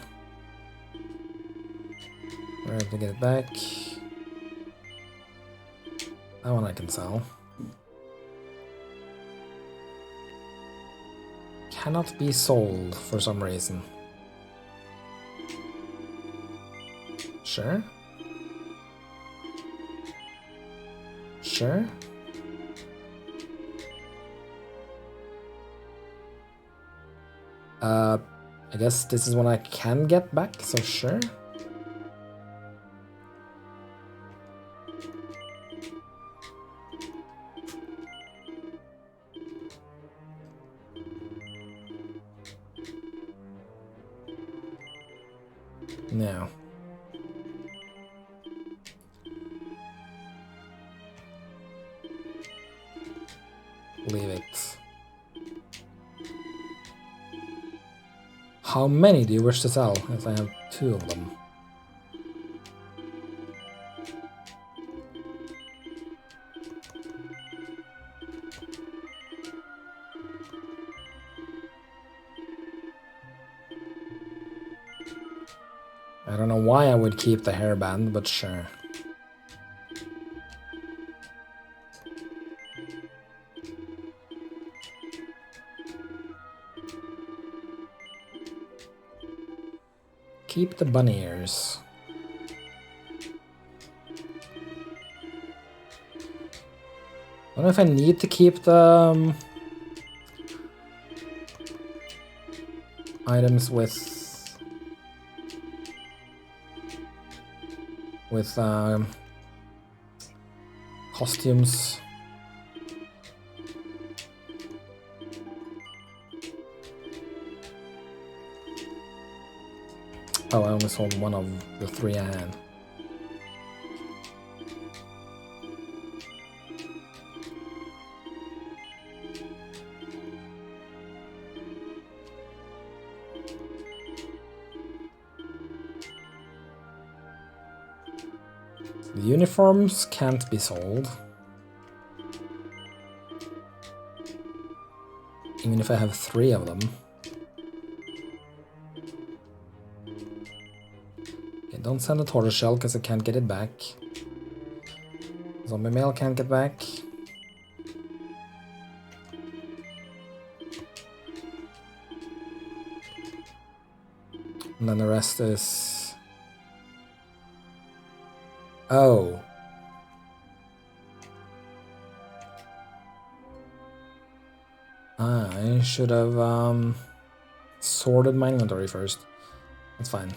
Where to get it back? That one I can sell. Cannot be sold for some reason. Sure. Sure. I guess this is one I can get back, so sure. No. Leave it. How many do you wish to sell? As I have 2 of them. I don't know why I would keep the hairband, but sure. Keep the bunny ears. I don't know if I need to keep the items with costumes. Oh, I only sold one of the 3 I had. The uniforms can't be sold. Even if I have 3 of them. Don't send the tortoise shell because I can't get it back. Zombie mail can't get back. And then the rest is... Oh. I should have sorted my inventory first. That's fine.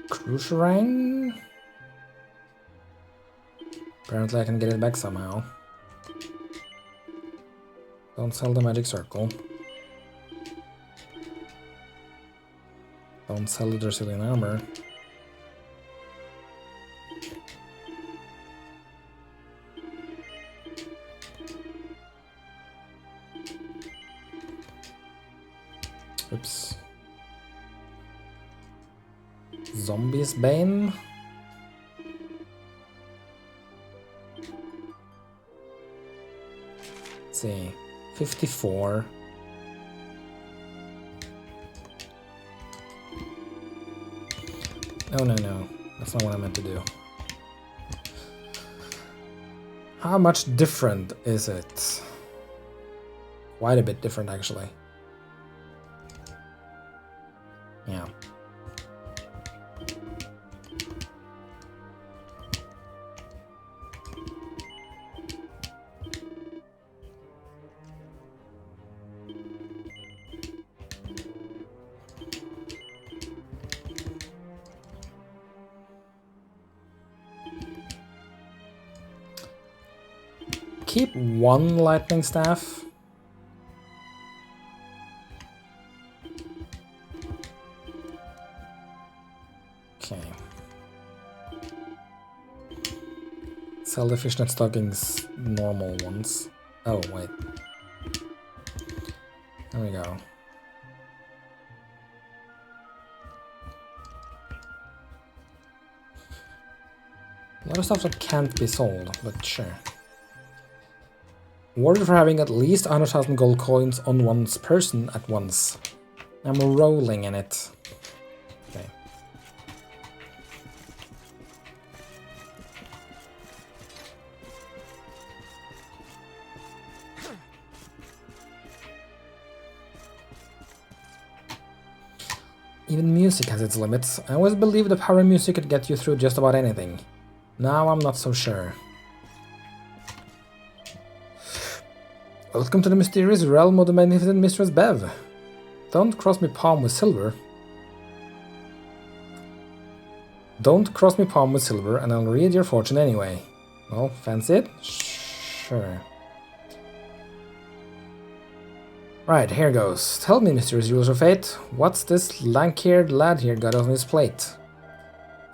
Cruiserang? Apparently I can get it back somehow. Don't sell the magic circle. Don't sell the Dracilian armor. Oops. Zombies Bane. Let's see. 54. No, no, no. That's not what I meant to do. How much different is it? Quite a bit different, actually. Yeah. Keep one lightning staff. Okay. Sell the fishnet stockings, normal ones. Oh, wait. There we go. A lot of stuff that can't be sold, but sure. Awarded for having at least 100,000 gold coins on one's person at once. I'm rolling in it. Okay. Even music has its limits. I always believed the power of music could get you through just about anything. Now I'm not so sure. Welcome to the mysterious realm of the magnificent Mistress Bev. Don't cross me palm with silver. Don't cross me palm with silver and I'll read your fortune anyway. Well, fancy it? Sure. Right, here goes. Tell me, mysterious rules of fate, what's this lank-haired lad here got on his plate?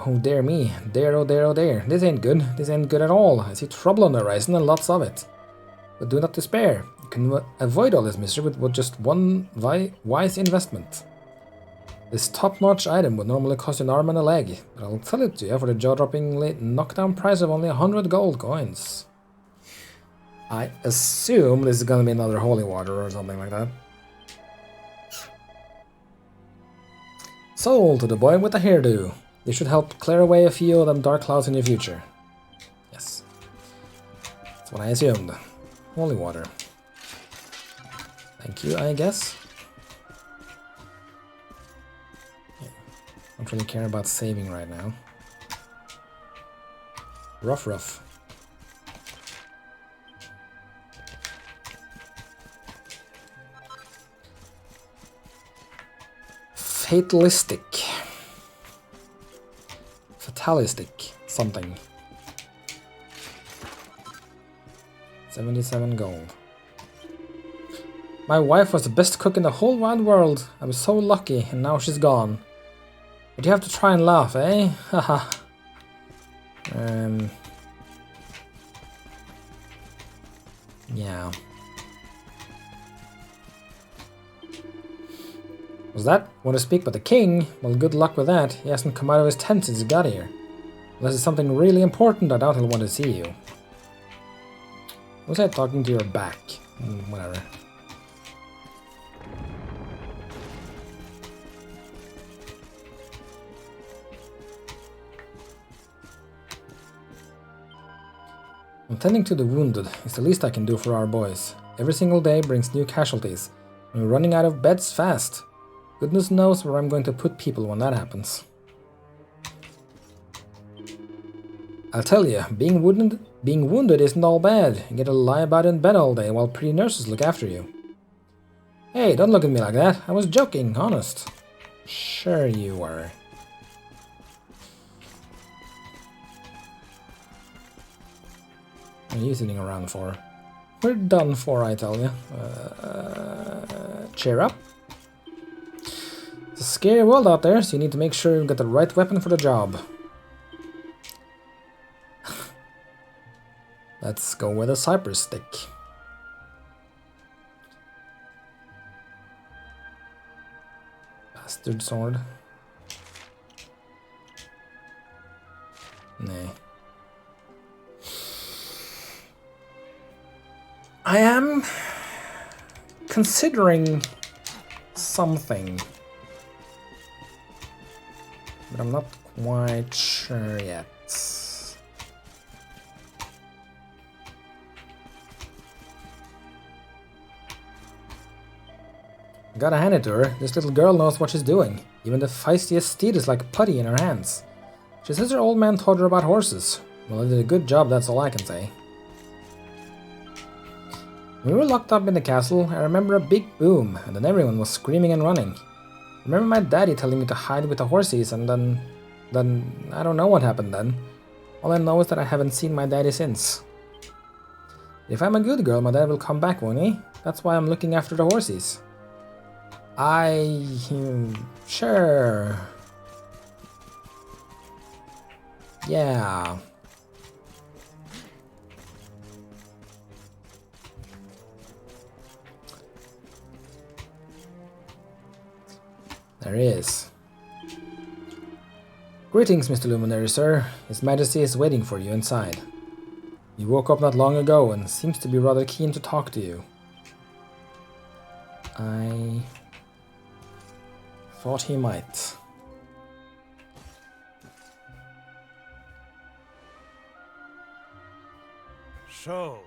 Oh dear me, dear oh dear oh dear. This ain't good. This ain't good at all. I see trouble on the horizon and lots of it. But do not despair. You can avoid all this misery with just one wise investment. This top-notch item would normally cost you an arm and a leg, but I'll sell it to you for the jaw-droppingly knockdown price of only 100 gold coins. I assume this is gonna be another holy water or something like that. Sold to the boy with the hairdo. This should help clear away a few of them dark clouds in your future. Yes. That's what I assumed. Holy water. Thank you, I guess. Don't really care about saving right now. Rough, rough. Fatalistic. Fatalistic. Something. 77 gold. My wife was the best cook in the whole wide world. I was so lucky, and now she's gone. But you have to try and laugh, eh? Haha. Yeah. Was that? Want to speak about the king? Well, good luck with that. He hasn't come out of his tent since he got here. Unless it's something really important, I doubt he'll want to see you. Was I talking to your back? Whatever. Tending to the wounded is the least I can do for our boys. Every single day brings new casualties, and we're running out of beds fast. Goodness knows where I'm going to put people when that happens. I'll tell you, being wounded isn't all bad. You get to lie about in bed all day while pretty nurses look after you. Hey, don't look at me like that. I was joking, honest. Sure you were. What are you sitting around for? We're done for, I tell you. Cheer up. It's a scary world out there, so you need to make sure you get the right weapon for the job. Let's go with a cypress stick. Bastard sword. Nay. I am considering something, but I'm not quite sure yet. Gotta hand it to her, this little girl knows what she's doing. Even the feistiest steed is like putty in her hands. She says her old man taught her about horses. Well, I did a good job, that's all I can say. When we were locked up in the castle, I remember a big boom, and then everyone was screaming and running. I remember my daddy telling me to hide with the horses, and then I don't know what happened then. All I know is that I haven't seen my daddy since. If I'm a good girl, my dad will come back, won't he? That's why I'm looking after the horses. Sure. Yeah. There he is. Greetings, Mr. Luminary, sir. His Majesty is waiting for you inside. He woke up not long ago and seems to be rather keen to talk to you. I thought he might. So,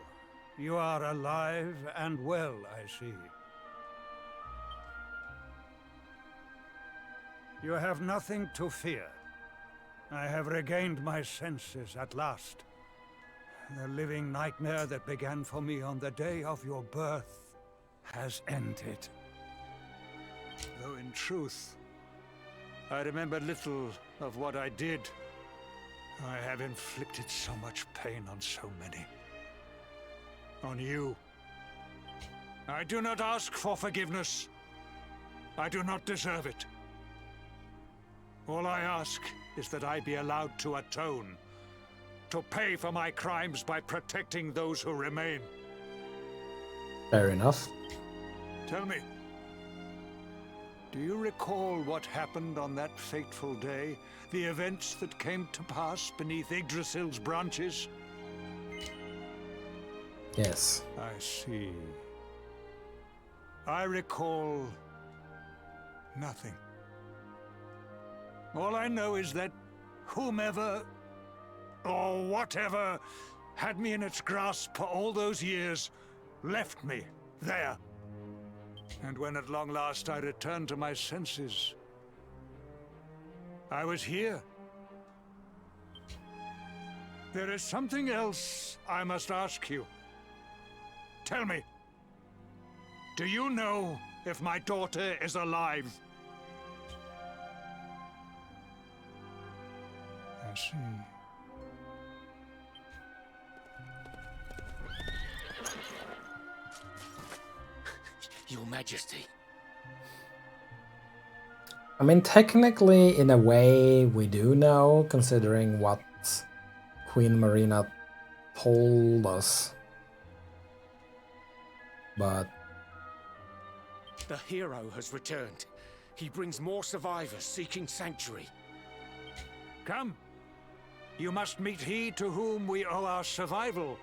you are alive and well, I see. You have nothing to fear. I have regained my senses at last. The living nightmare that began for me on the day of your birth has ended. Though in truth, I remember little of what I did. I have inflicted so much pain on so many. On you. I do not ask for forgiveness. I do not deserve it. All I ask is that I be allowed to atone, to pay for my crimes by protecting those who remain. Fair enough. Tell me, do you recall what happened on that fateful day? The events that came to pass beneath Yggdrasil's branches? Yes. I see. I recall nothing. All I know is that whomever or whatever had me in its grasp for all those years left me there. And when at long last I returned to my senses, I was here. There is something else I must ask you. Tell me, do you know if my daughter is alive? I see. Your Majesty. I mean, technically, in a way, we do know, considering what Queen Marina told us. But The hero has returned. He brings more survivors seeking sanctuary. Come. You must meet he to whom we owe our survival,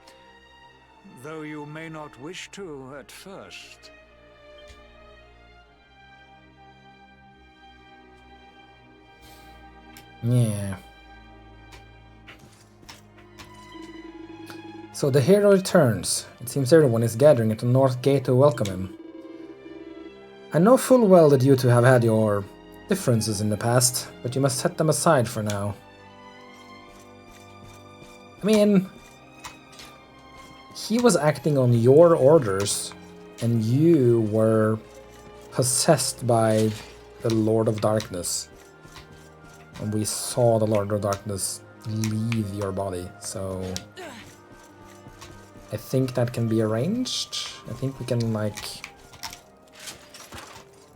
though you may not wish to at first. yeah. So the hero returns. It seems everyone is gathering at the North Gate to welcome him. I know full well that you two have had your differences in the past, but you must set them aside for now. I mean, he was acting on your orders, and you were possessed by the Lord of Darkness. And we saw the Lord of Darkness leave your body, so I think that can be arranged. I think we can, like,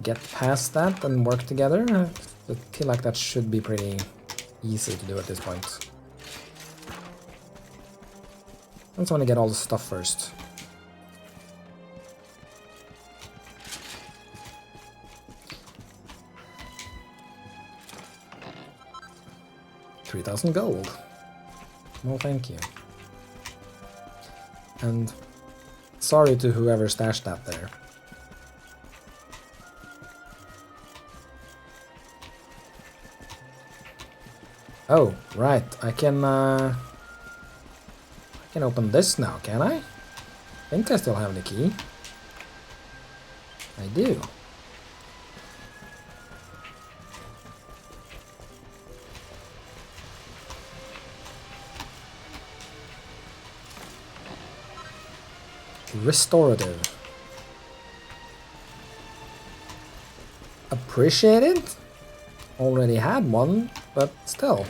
get past that and work together. I feel like that should be pretty easy to do at this point. I just want to get all the stuff first. $3,000 gold. No, thank you. And sorry to whoever stashed that there. Oh, right. I can open this now, can I? I think I still have the key. I do. Restorative. Appreciated? Already had one, but still.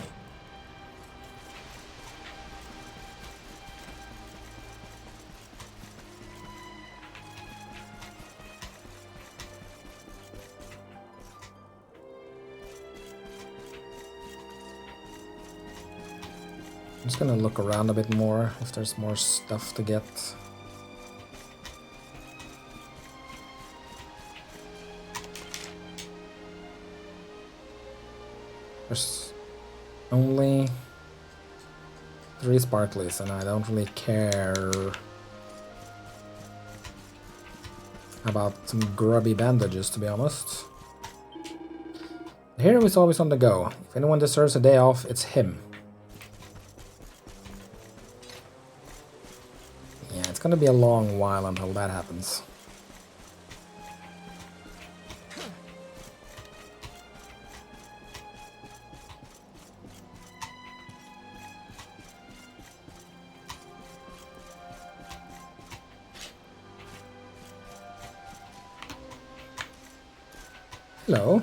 I'm just gonna look around a bit more if there's more stuff to get. There's only 3 sparklies and I don't really care about some grubby bandages, to be honest. The hero is always on the go. If anyone deserves a day off, it's him. Yeah, it's gonna be a long while until that happens. Hello.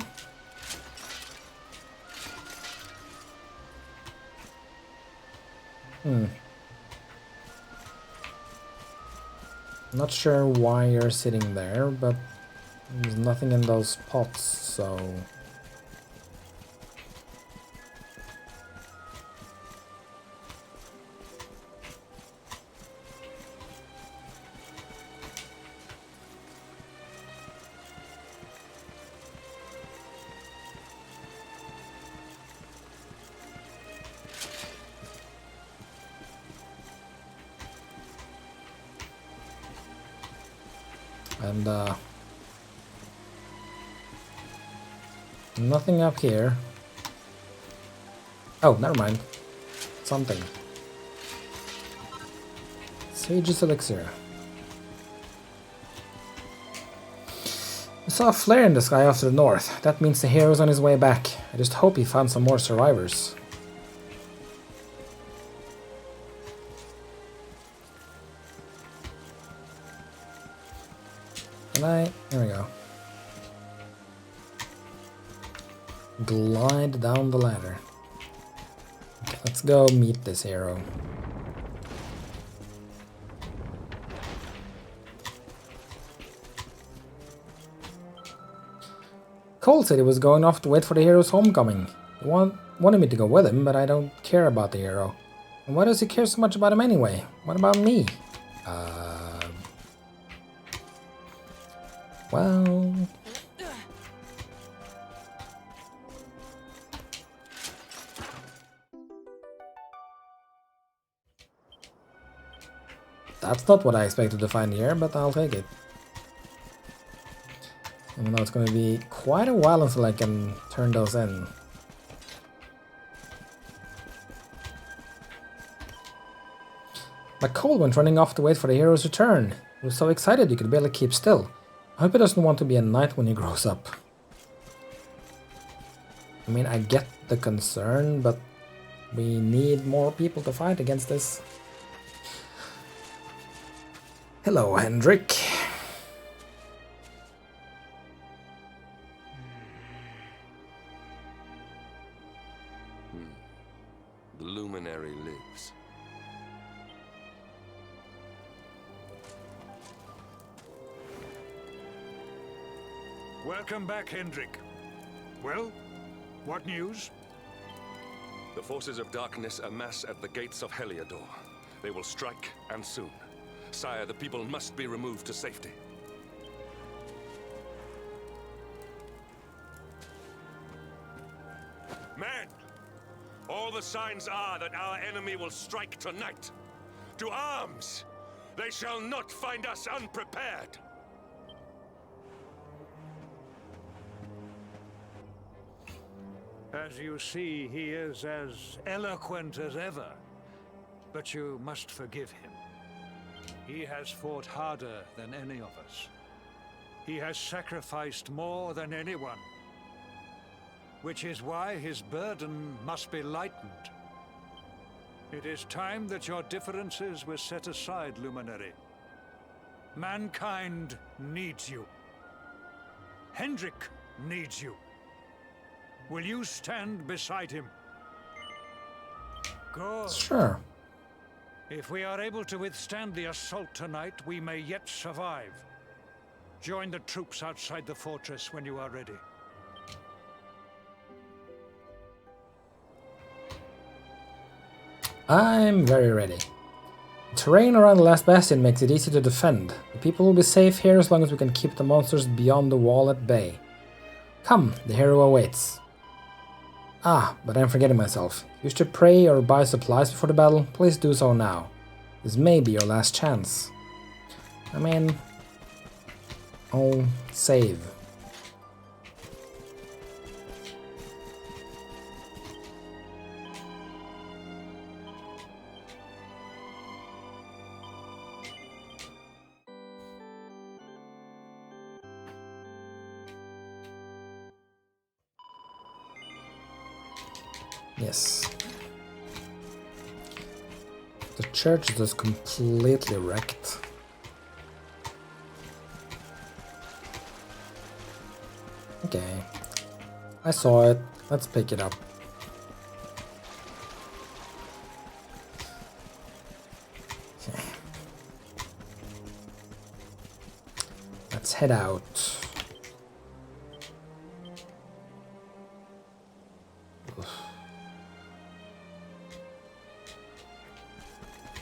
Not sure why you're sitting there, but there's nothing in those pots, so... And nothing up here. Oh, never mind. Something. Sage's elixir. I saw a flare in the sky off to the north. That means the hero's on his way back. I just hope he found some more survivors. There we go. Glide down the ladder. Okay, let's go meet this hero. Cole said he was going off to wait for the hero's homecoming. He wanted me to go with him, but I don't care about the hero. And why does he care so much about him anyway? What about me? Well... That's not what I expected to find here, but I'll take it. Even though it's going to be quite a while until I can turn those in. Cole went running off to wait for the hero's return. He was so excited he could barely keep still. I hope he doesn't want to be a knight when he grows up. I mean, I get the concern, but we need more people to fight against this. Hello, Hendrik. The luminary lives. Welcome back, Hendrik. Well, what news? The forces of darkness amass at the gates of Heliodor. They will strike, and soon. Sire, the people must be removed to safety. Men! All the signs are that our enemy will strike tonight. To arms! They shall not find us unprepared! As you see, he is as eloquent as ever. But you must forgive him. He has fought harder than any of us. He has sacrificed more than anyone. Which is why his burden must be lightened. It is time that your differences were set aside, Luminary. Mankind needs you. Hendrik needs you. Will you stand beside him? Good. Sure. If we are able to withstand the assault tonight, we may yet survive. Join the troops outside the fortress when you are ready. I'm very ready. The terrain around the last bastion makes it easy to defend. The people will be safe here as long as we can keep the monsters beyond the wall at bay. Come, the hero awaits. Ah, but I'm forgetting myself. If you wish to pray or buy supplies before the battle, please do so now. This may be your last chance. I mean... I'll save. Yes. The church is just completely wrecked. Okay. I saw it. Let's pick it up. Okay. Let's head out.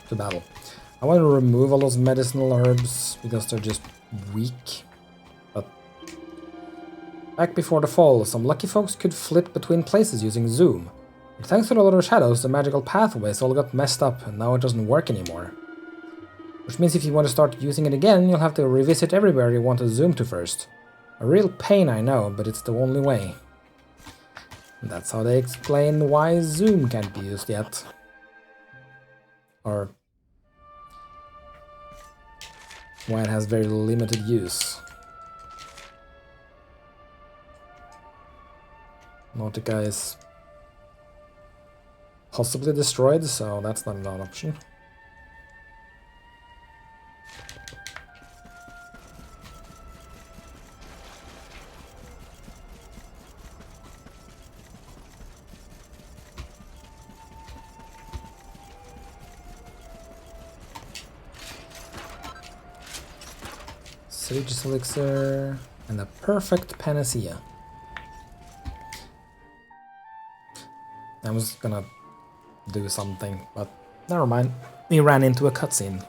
To battle. I want to remove all those medicinal herbs because they're just weak. But back before the fall, some lucky folks could flit between places using Zoom. But thanks to the Lord of Shadows, the magical pathways all got messed up and now it doesn't work anymore. Which means if you want to start using it again, you'll have to revisit everywhere you want to zoom to first. A real pain, I know, but it's the only way. And that's how they explain why Zoom can't be used yet. Or why it has very limited use. Nautica is possibly destroyed, so that's not an option. Sage's elixir and a perfect panacea. I was gonna do something, but never mind. We ran into a cutscene.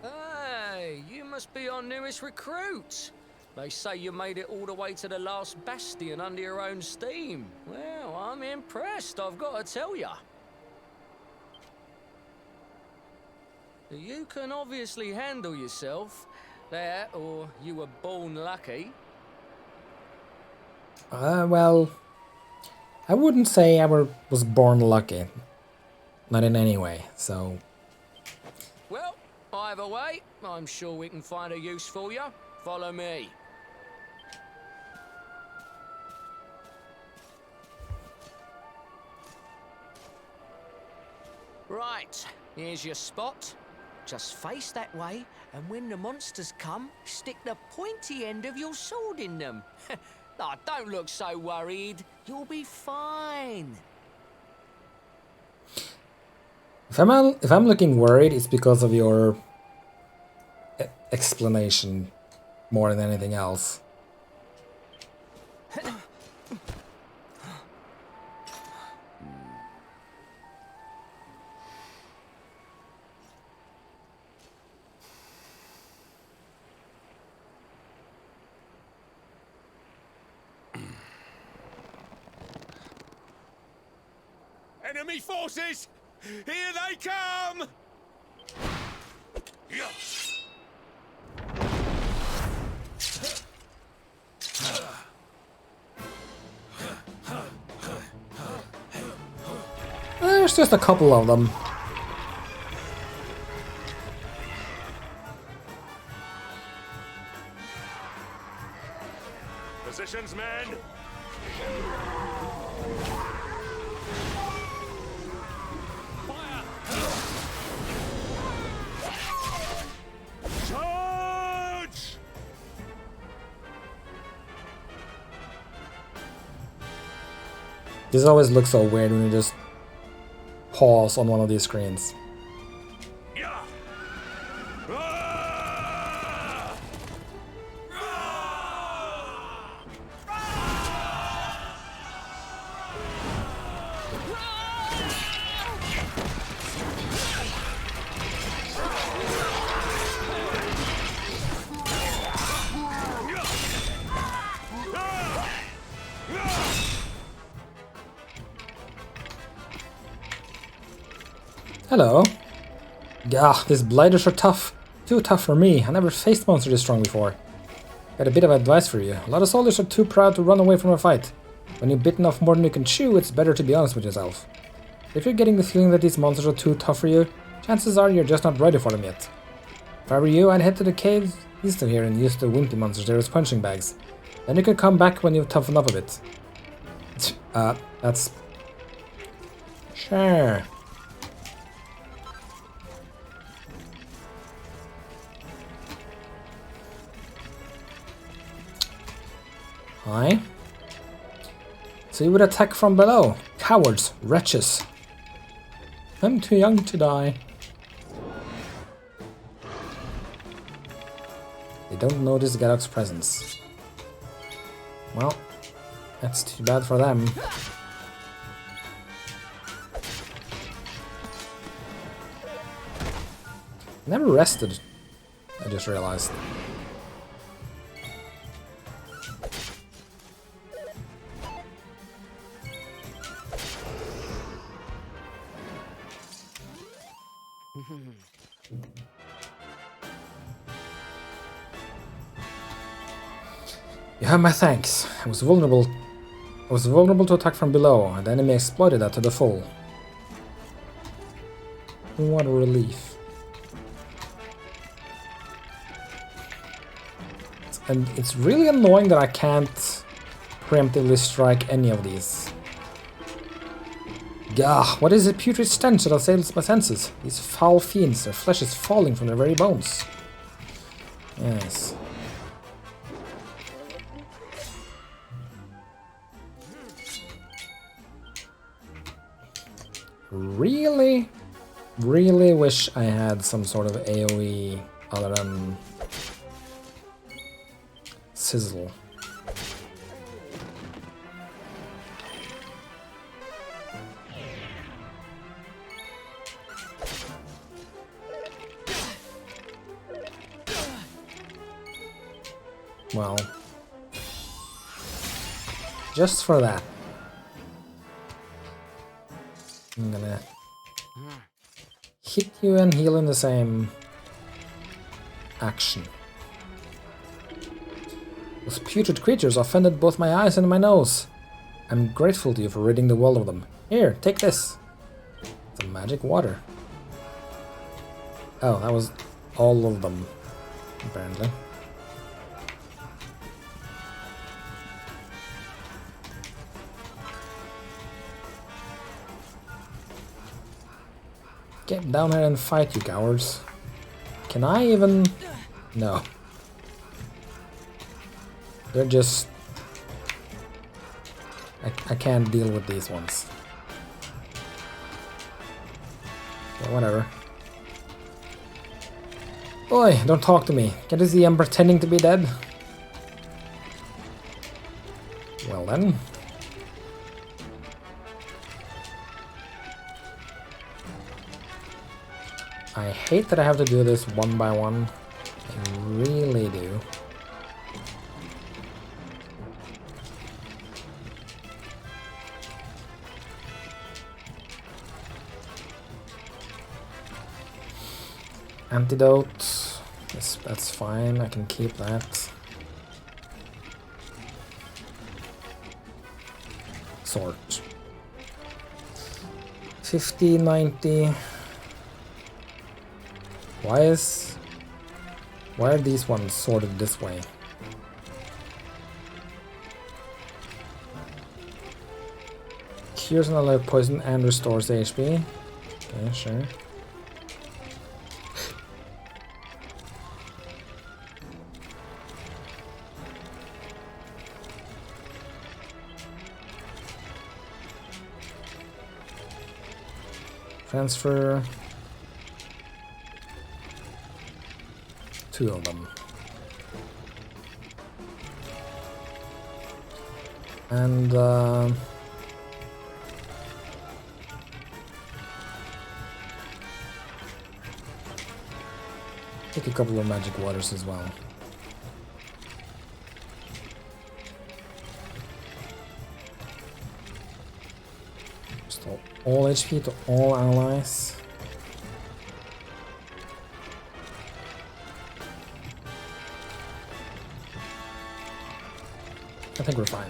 Hey, you must be our newest recruit. They say you made it all the way to the last Bastion under your own steam. Well, I'm impressed, I've got to tell ya. You can obviously handle yourself. That, or you were born lucky. Well, I wouldn't say I was born lucky. Not in any way, so... Well, either way, I'm sure we can find a use for you. Follow me. Right, here's your spot. Just face that way, and when the monsters come, stick the pointy end of your sword in them. Oh, don't look so worried. You'll be fine. If I'm looking worried, it's because of your explanation more than anything else. Enemy forces! Here they come! There's just a couple of them. Positions, men! Charge! This always looks so weird when you just pause on one of these screens. Hello. Gah, these blighters are tough. Too tough for me. I never faced monsters this strong before. Got a bit of advice for you. A lot of soldiers are too proud to run away from a fight. When you've bitten off more than you can chew, it's better to be honest with yourself. If you're getting the feeling that these monsters are too tough for you, chances are you're just not ready for them yet. If I were you, I'd head to the caves east of here and use the wimpy monsters there as punching bags. Then you can come back when you've toughened up a bit. That's... Sure. Hi. So you would attack from below. Cowards, wretches. I'm too young to die. They don't notice Gadok's presence. Well, that's too bad for them. Never rested, I just realized. You have my thanks. I was vulnerable to attack from below, and the enemy exploited that to the full. What a relief. And it's really annoying that I can't preemptively strike any of these. Gah, what is the putrid stench that assails my senses? These foul fiends, their flesh is falling from their very bones. Yes. Really wish I had some sort of AoE other than sizzle. Well, just for that, I'm gonna hit you and heal in the same action. Those putrid creatures offended both my eyes and my nose. I'm grateful to you for ridding the world of them. Here, take this. Some magic water. Oh, that was all of them, apparently. Get down here and fight, you cowards. Can I even... No. They're just... I can't deal with these ones. But whatever. Boy, don't talk to me. Can't you see I'm pretending to be dead? Well then. I hate that I have to do this one by one. I really do. Antidote. Yes, that's fine. I can keep that. Sword. 50, 90. Why are these ones sorted this way? Cures another poison and restores HP. Okay, sure. Transfer. 2 of them. And take a couple of magic waters as well. Restore all HP to all allies. I think we're fine.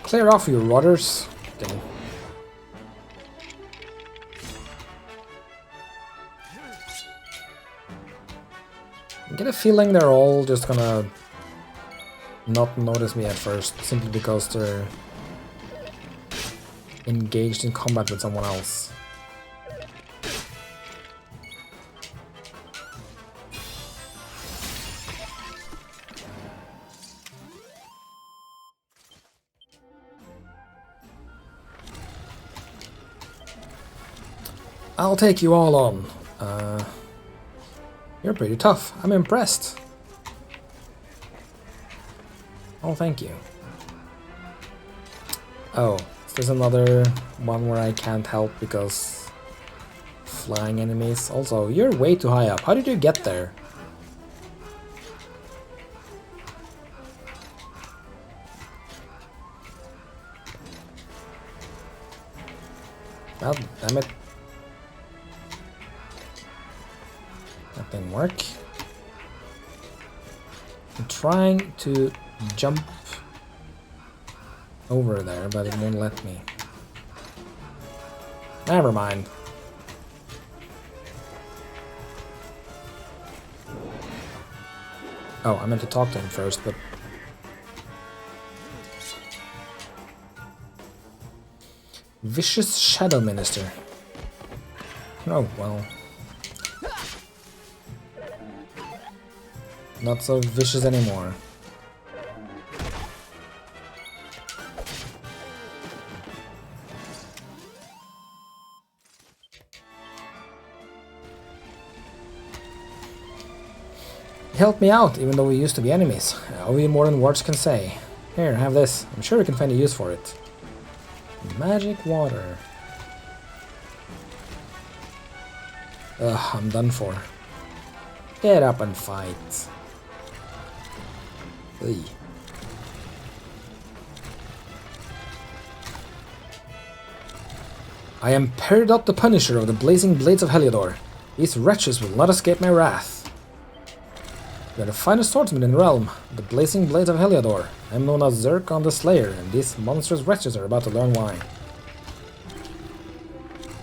Clear off your rudders. Okay. I get a feeling they're all just gonna not notice me at first, simply because they're engaged in combat with someone else. I'll take you all on. You're pretty tough. I'm impressed. Oh, thank you. Oh, there's another one where I can't help because flying enemies. Also, you're way too high up. How did you get there? God damn it. That didn't work. I'm trying to jump over there, but it won't let me. Never mind. Oh, I meant to talk to him first, but... Vicious Shadow Minister. Oh, well. Not so vicious anymore. He helped me out, even though we used to be enemies. I owe you more than words can say. Here, have this. I'm sure you can find a use for it. Magic water. Ugh, I'm done for. Get up and fight. Ugh. I am Peridot the Punisher of the Blazing Blades of Heliodor. These wretches will not escape my wrath. We are the finest swordsmen in the realm, the blazing blades of Heliodor. I am known as Zircon the Slayer, and these monstrous wretches are about to learn why.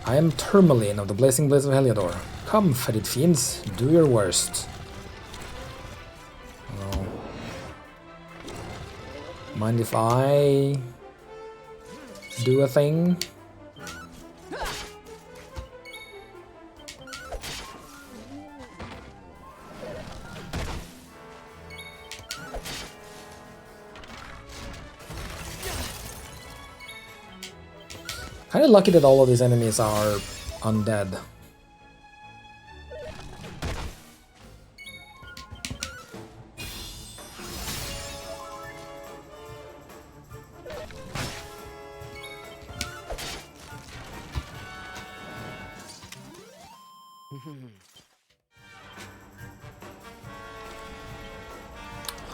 I am Tourmaline of the blazing blades of Heliodor. Come, fetid fiends, do your worst. Oh. Mind if I do a thing? Kinda lucky that all of these enemies are undead.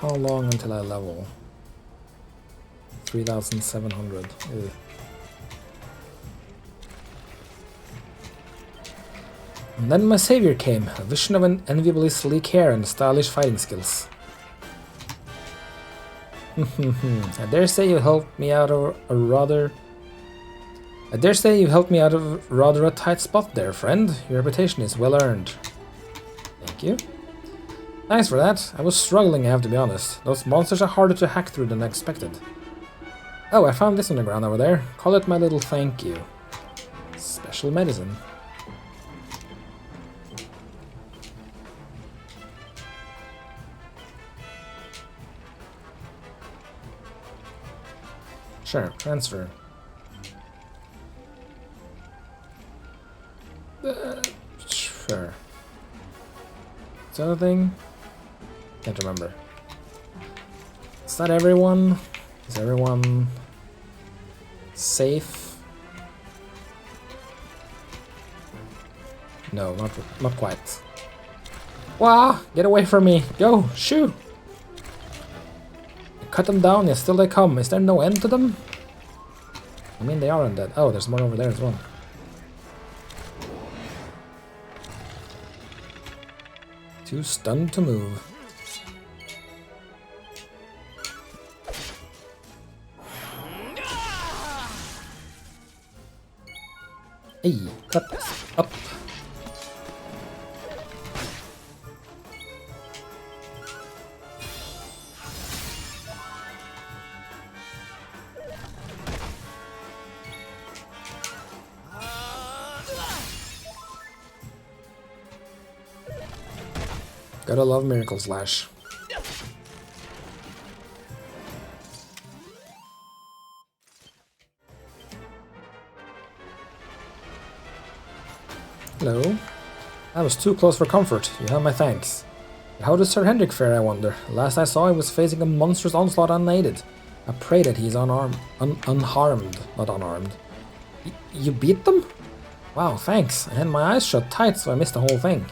How long until I level? 3,700. Ugh. And then my savior came, a vision of an enviably sleek hair and stylish fighting skills. I dare say you helped me out of a rather a tight spot there, friend. Your reputation is well earned. Thank you. Thanks for that. I was struggling, I have to be honest. Those monsters are harder to hack through than expected. Oh, I found this on the ground over there. Call it my little thank you. Special medicine. Sure, transfer. Sure. Is that a thing? Can't remember. Is that everyone? Is everyone safe? No, not quite. Wah! Get away from me! Go! Shoo! Cut them down, yet still they come. Is there no end to them? I mean, they are undead. Oh, there's more over there as well. Too stunned to move. Hey, cut up. Gotta love Miracle Slash. Hello. I was too close for comfort. You have my thanks. How does Sir Hendrik fare, I wonder? Last I saw, he was facing a monstrous onslaught unaided. I pray that he's unharmed, not unarmed. You beat them? Wow, thanks. I had my eyes shut tight, so I missed the whole thing.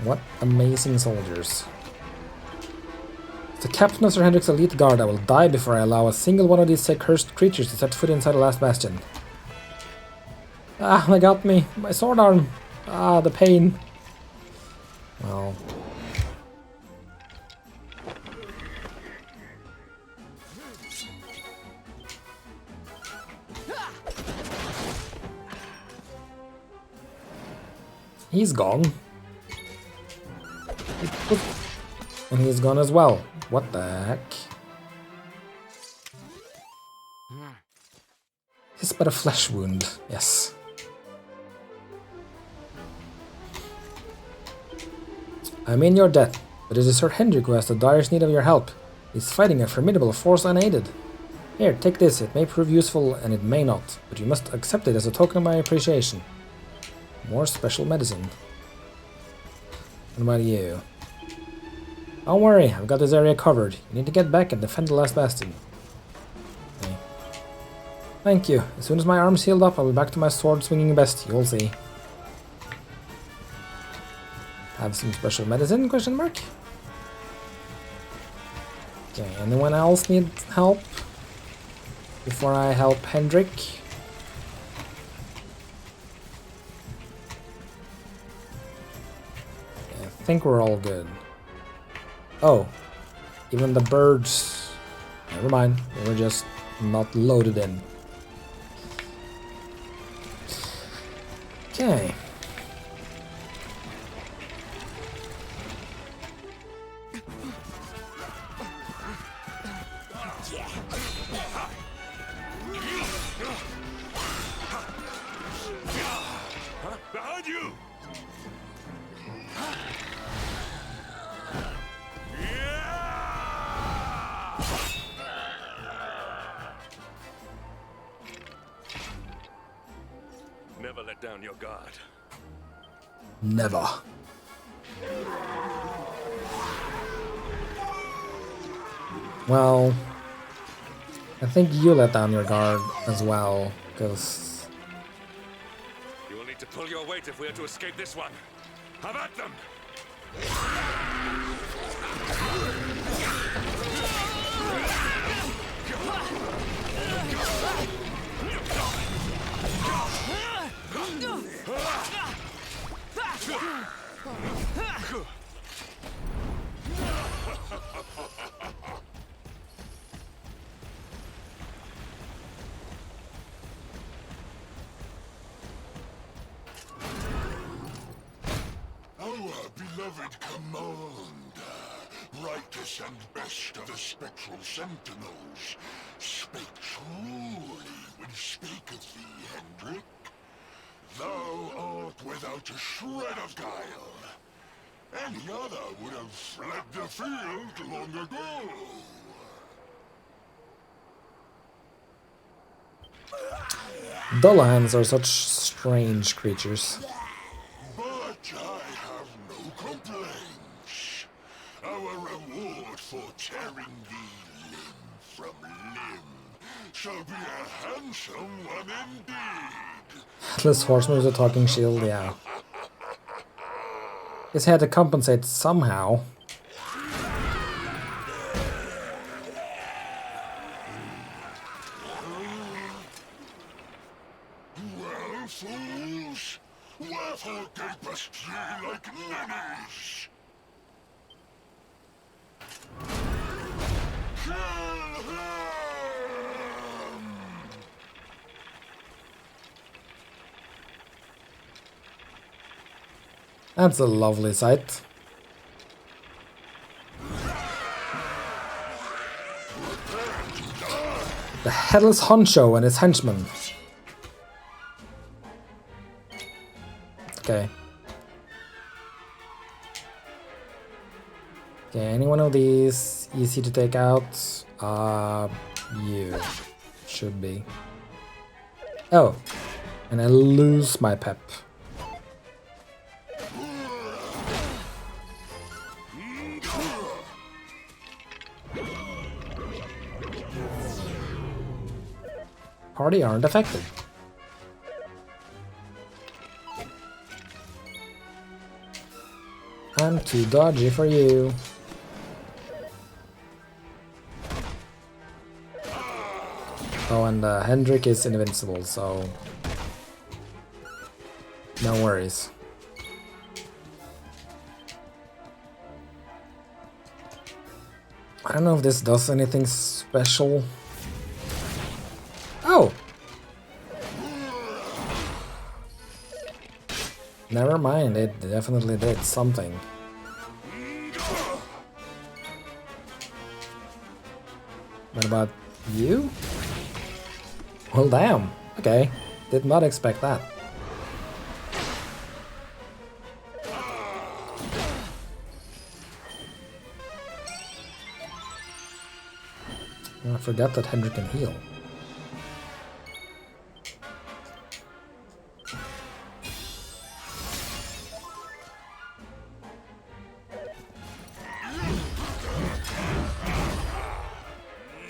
What amazing soldiers. As the captain of Sir Hendrik's elite guard, I will die before I allow a single one of these cursed creatures to set foot inside the last bastion. Ah, they got me. My sword arm. Ah, the pain. Well. He's gone. And he's gone as well. What the heck? It's but a flesh wound, yes. I mean your death, but it is Sir Hendrik who has the direst need of your help. He's fighting a formidable force unaided. Here, take this. It may prove useful and it may not, but you must accept it as a token of my appreciation. More special medicine. What about you? Don't worry, I've got this area covered. You need to get back and defend the last bastion. Okay. Thank you. As soon as my arm's healed up, I'll be back to my sword swinging best. You'll see. Have some special medicine? Question mark. Okay, anyone else need help? Before I help Hendrik? think we're all good. Oh, even the birds. Never mind, they were just not loaded in. Okay. Behind you! Never let down your guard. Never. Well, I think you let down your guard as well, because... You will need to pull your weight if we are to escape this one. Have at them! Our beloved commander, brightest and best of the spectral sentinels, spake truly when spaketh thee, Hendrik. Thou art without a shred of guile. Any other would have fled the field long ago. Dullhands are such strange creatures. But I have no complaints. Our reward for tearing thee limb from limb shall be a handsome one indeed. Headless Horseman with a talking shield, yeah. Guess he had to compensate somehow. Well, fools, wherefore gapest ye like ninnies? Kill him! That's a lovely sight. The Headless Honcho and his henchmen. Okay. Okay, any one of these easy to take out? You should be. Oh, and I lose my pep. Party aren't affected. I'm too dodgy for you. Oh, and Hendrik is invincible, so no worries. I don't know if this does anything special. Oh! Never mind, it definitely did something. What about you? Well, damn. Okay, did not expect that. I forgot that Hendrik can heal.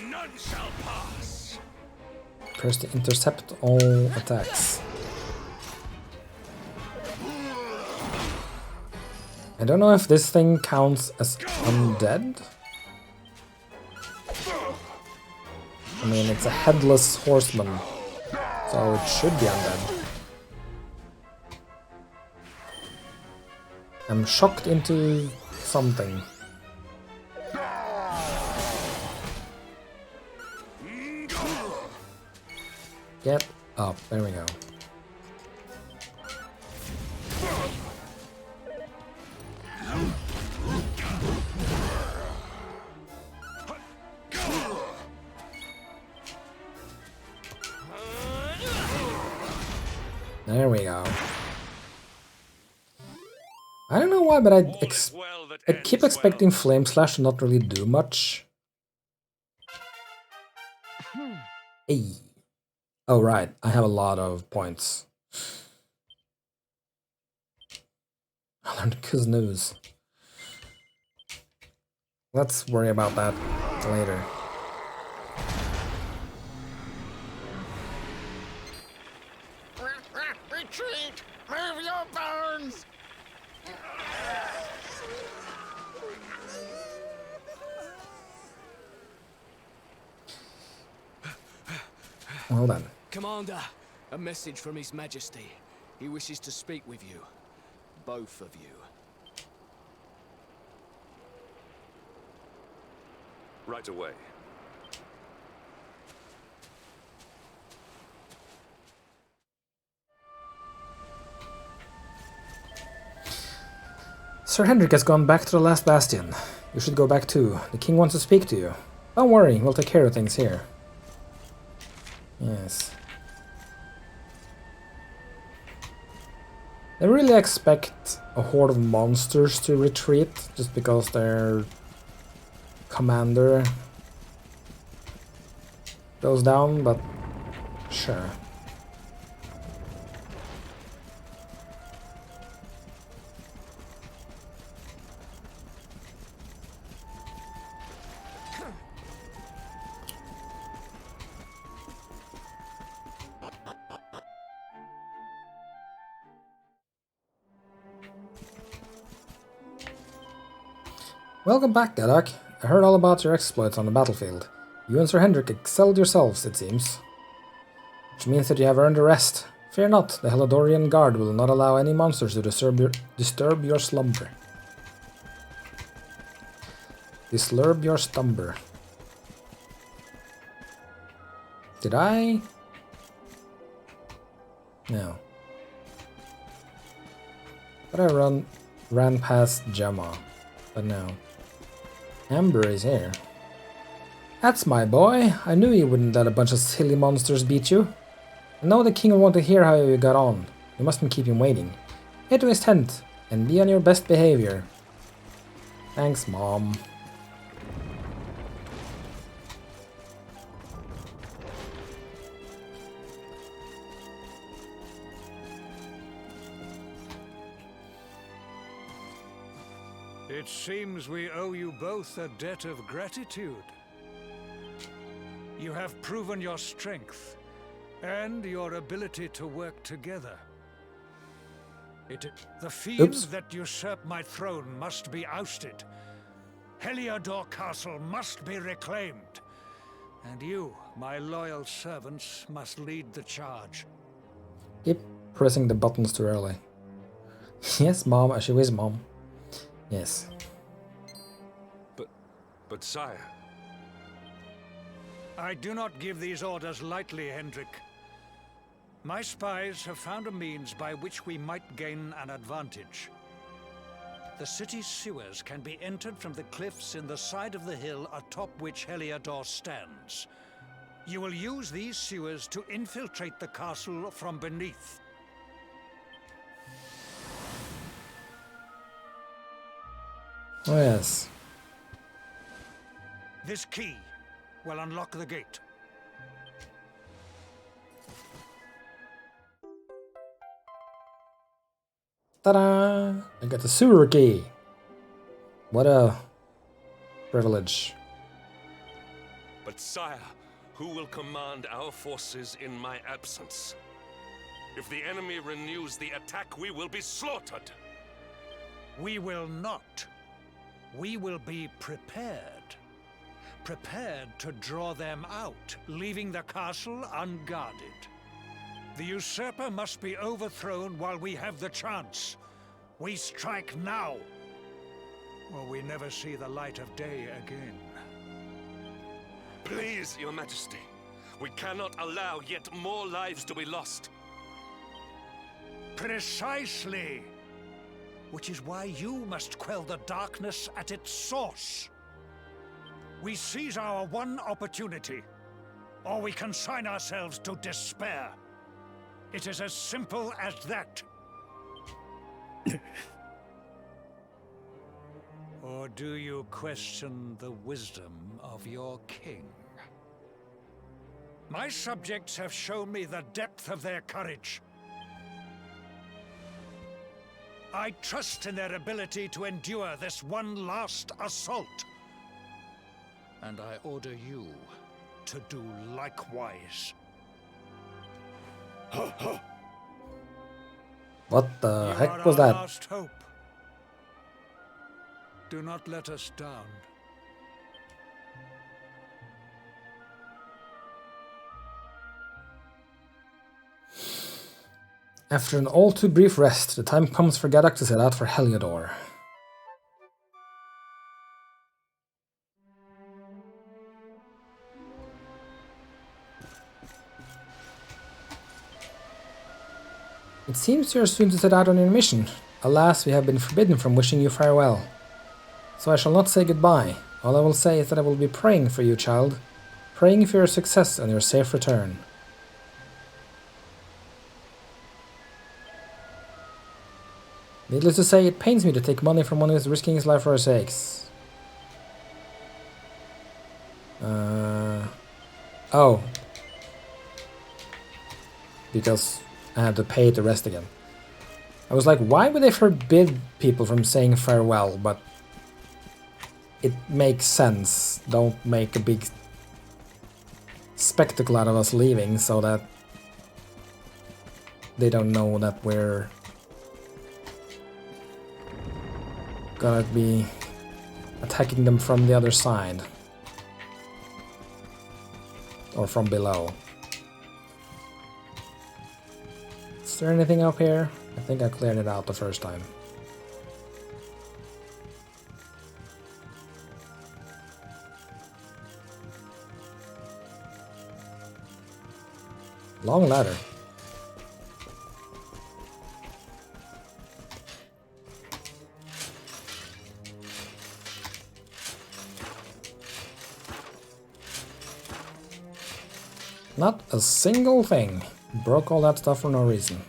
None shall pass. Press to intercept all attacks. I don't know if this thing counts as undead. I mean, it's a headless horseman, so it should be undead. I'm shocked into something. Get up. There we go. There we go. I don't know why, but I keep expecting Flame Slash to not really do much. Hey. Oh right, I have a lot of points. I learned Kuznuz. Let's worry about that later. Retreat! Move your bones! Well then. Commander, a message from His Majesty. He wishes to speak with you. Both of you. Right away. Sir Hendrik has gone back to the last Bastion. You should go back too. The king wants to speak to you. Don't worry, we'll take care of things here. Yes. They really expect a horde of monsters to retreat just because their commander goes down, but sure. Welcome back, Gadak. I heard all about your exploits on the battlefield. You and Sir Hendrik excelled yourselves, it seems. Which means that you have earned a rest. Fear not, the Heladorian Guard will not allow any monsters to disturb your slumber. Disturb your slumber. Did I? No. But I ran past Gemma, but no. Amber is here. That's my boy. I knew you wouldn't let a bunch of silly monsters beat you. I know the king will want to hear how you got on. You mustn't keep him waiting. Head to his tent and be on your best behavior. Thanks, Mom. It seems we owe you both a debt of gratitude. You have proven your strength and your ability to work together. The fiends that usurp my throne must be ousted. Heliodor Castle must be reclaimed. And you, my loyal servants, must lead the charge. Keep pressing the buttons too early. Yes, Mom. She is Mom. Yes. But sire... I do not give these orders lightly, Hendrik. My spies have found a means by which we might gain an advantage. The city's sewers can be entered from the cliffs in the side of the hill atop which Heliodor stands. You will use these sewers to infiltrate the castle from beneath. Oh yes. This key will unlock the gate. Ta-da! I got the sewer key. What a privilege. But sire, who will command our forces in my absence? If the enemy renews the attack, we will be slaughtered. We will not. We will be prepared. Prepared to draw them out, leaving the castle unguarded. The usurper must be overthrown while we have the chance. We strike now, or we never see the light of day again. Please, Your Majesty. We cannot allow yet more lives to be lost. Precisely. Which is why you must quell the darkness at its source. We seize our one opportunity, or we consign ourselves to despair. It is as simple as that. Or do you question the wisdom of your king? My subjects have shown me the depth of their courage. I trust in their ability to endure this one last assault. And I order you to do likewise. What the You heck are was our that? last hope. Do not let us down. After an all too brief rest, the time comes for Gaddock to set out for Heliodor. It seems you are soon to set out on your mission. Alas, we have been forbidden from wishing you farewell. So I shall not say goodbye. All I will say is that I will be praying for you, child. Praying for your success and your safe return. Needless to say, it pains me to take money from one who is risking his life for our sakes. Oh. Because I had to pay the rest again. I was like, why would they forbid people from saying farewell? But it makes sense. Don't make a big spectacle out of us leaving so that they don't know that we're gonna be attacking them from the other side. Or from below. Is there anything up here? I think I cleared it out the first time. Long ladder. Not a single thing. Broke all that stuff for no reason.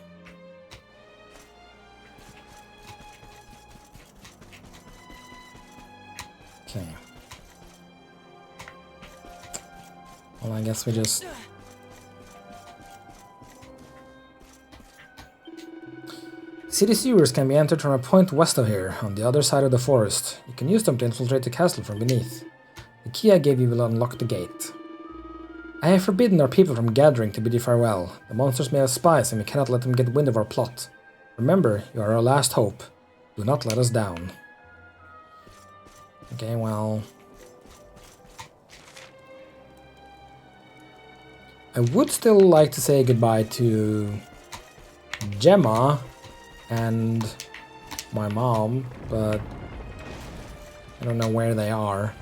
Okay. Well, I guess we just... City sewers can be entered from a point west of here, on the other side of the forest. You can use them to infiltrate the castle from beneath. The key I gave you will unlock the gate. I have forbidden our people from gathering to bid you farewell. The monsters may have spies and we cannot let them get wind of our plot. Remember, you are our last hope. Do not let us down. Okay, well... I would still like to say goodbye to Gemma and my mom, but I don't know where they are.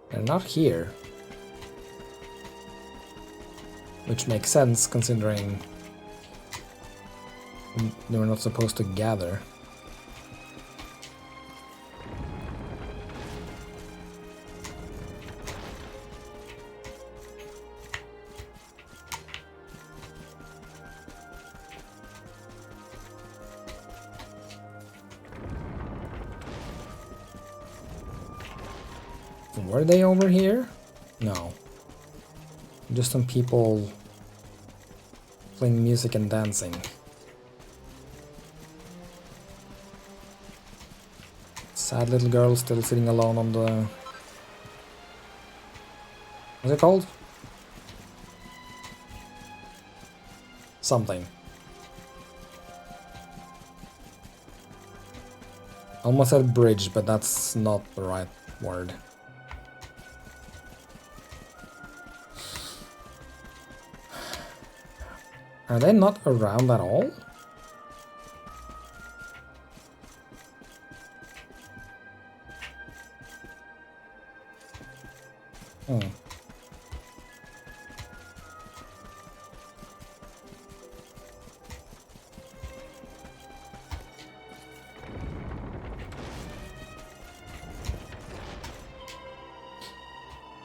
They're not here. Which makes sense considering they were not supposed to gather. Were they over here? No. Just some people playing music and dancing. Sad little girl still sitting alone on the... What's it called? Something. Almost said bridge, but that's not the right word. Are they not around at all? Hmm.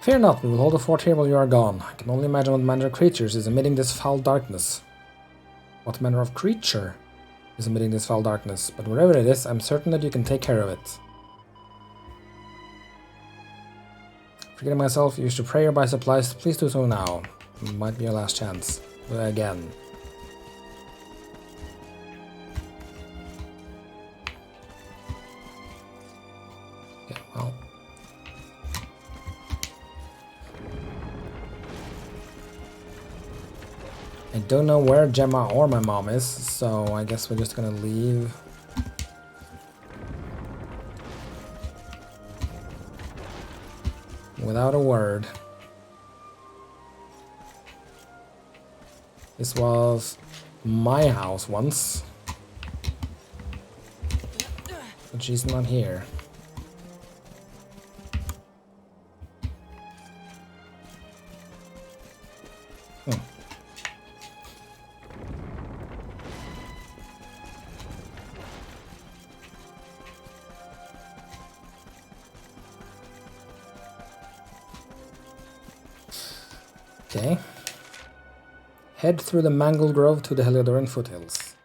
Fear not, we will hold the fort here while you are gone. I can only imagine what manner of creatures is emitting this foul darkness. What manner of creature is emitting this foul darkness? But wherever it is, I'm certain that you can take care of it. Forgetting myself, you wish to pray or buy supplies, please do so now. It might be your last chance. Again. Okay, well. I don't know where Gemma or my mom is, so I guess we're just gonna leave. Without a word. This was my house once. But she's not here. Okay. Head through the mangled grove to the Heliodoran foothills.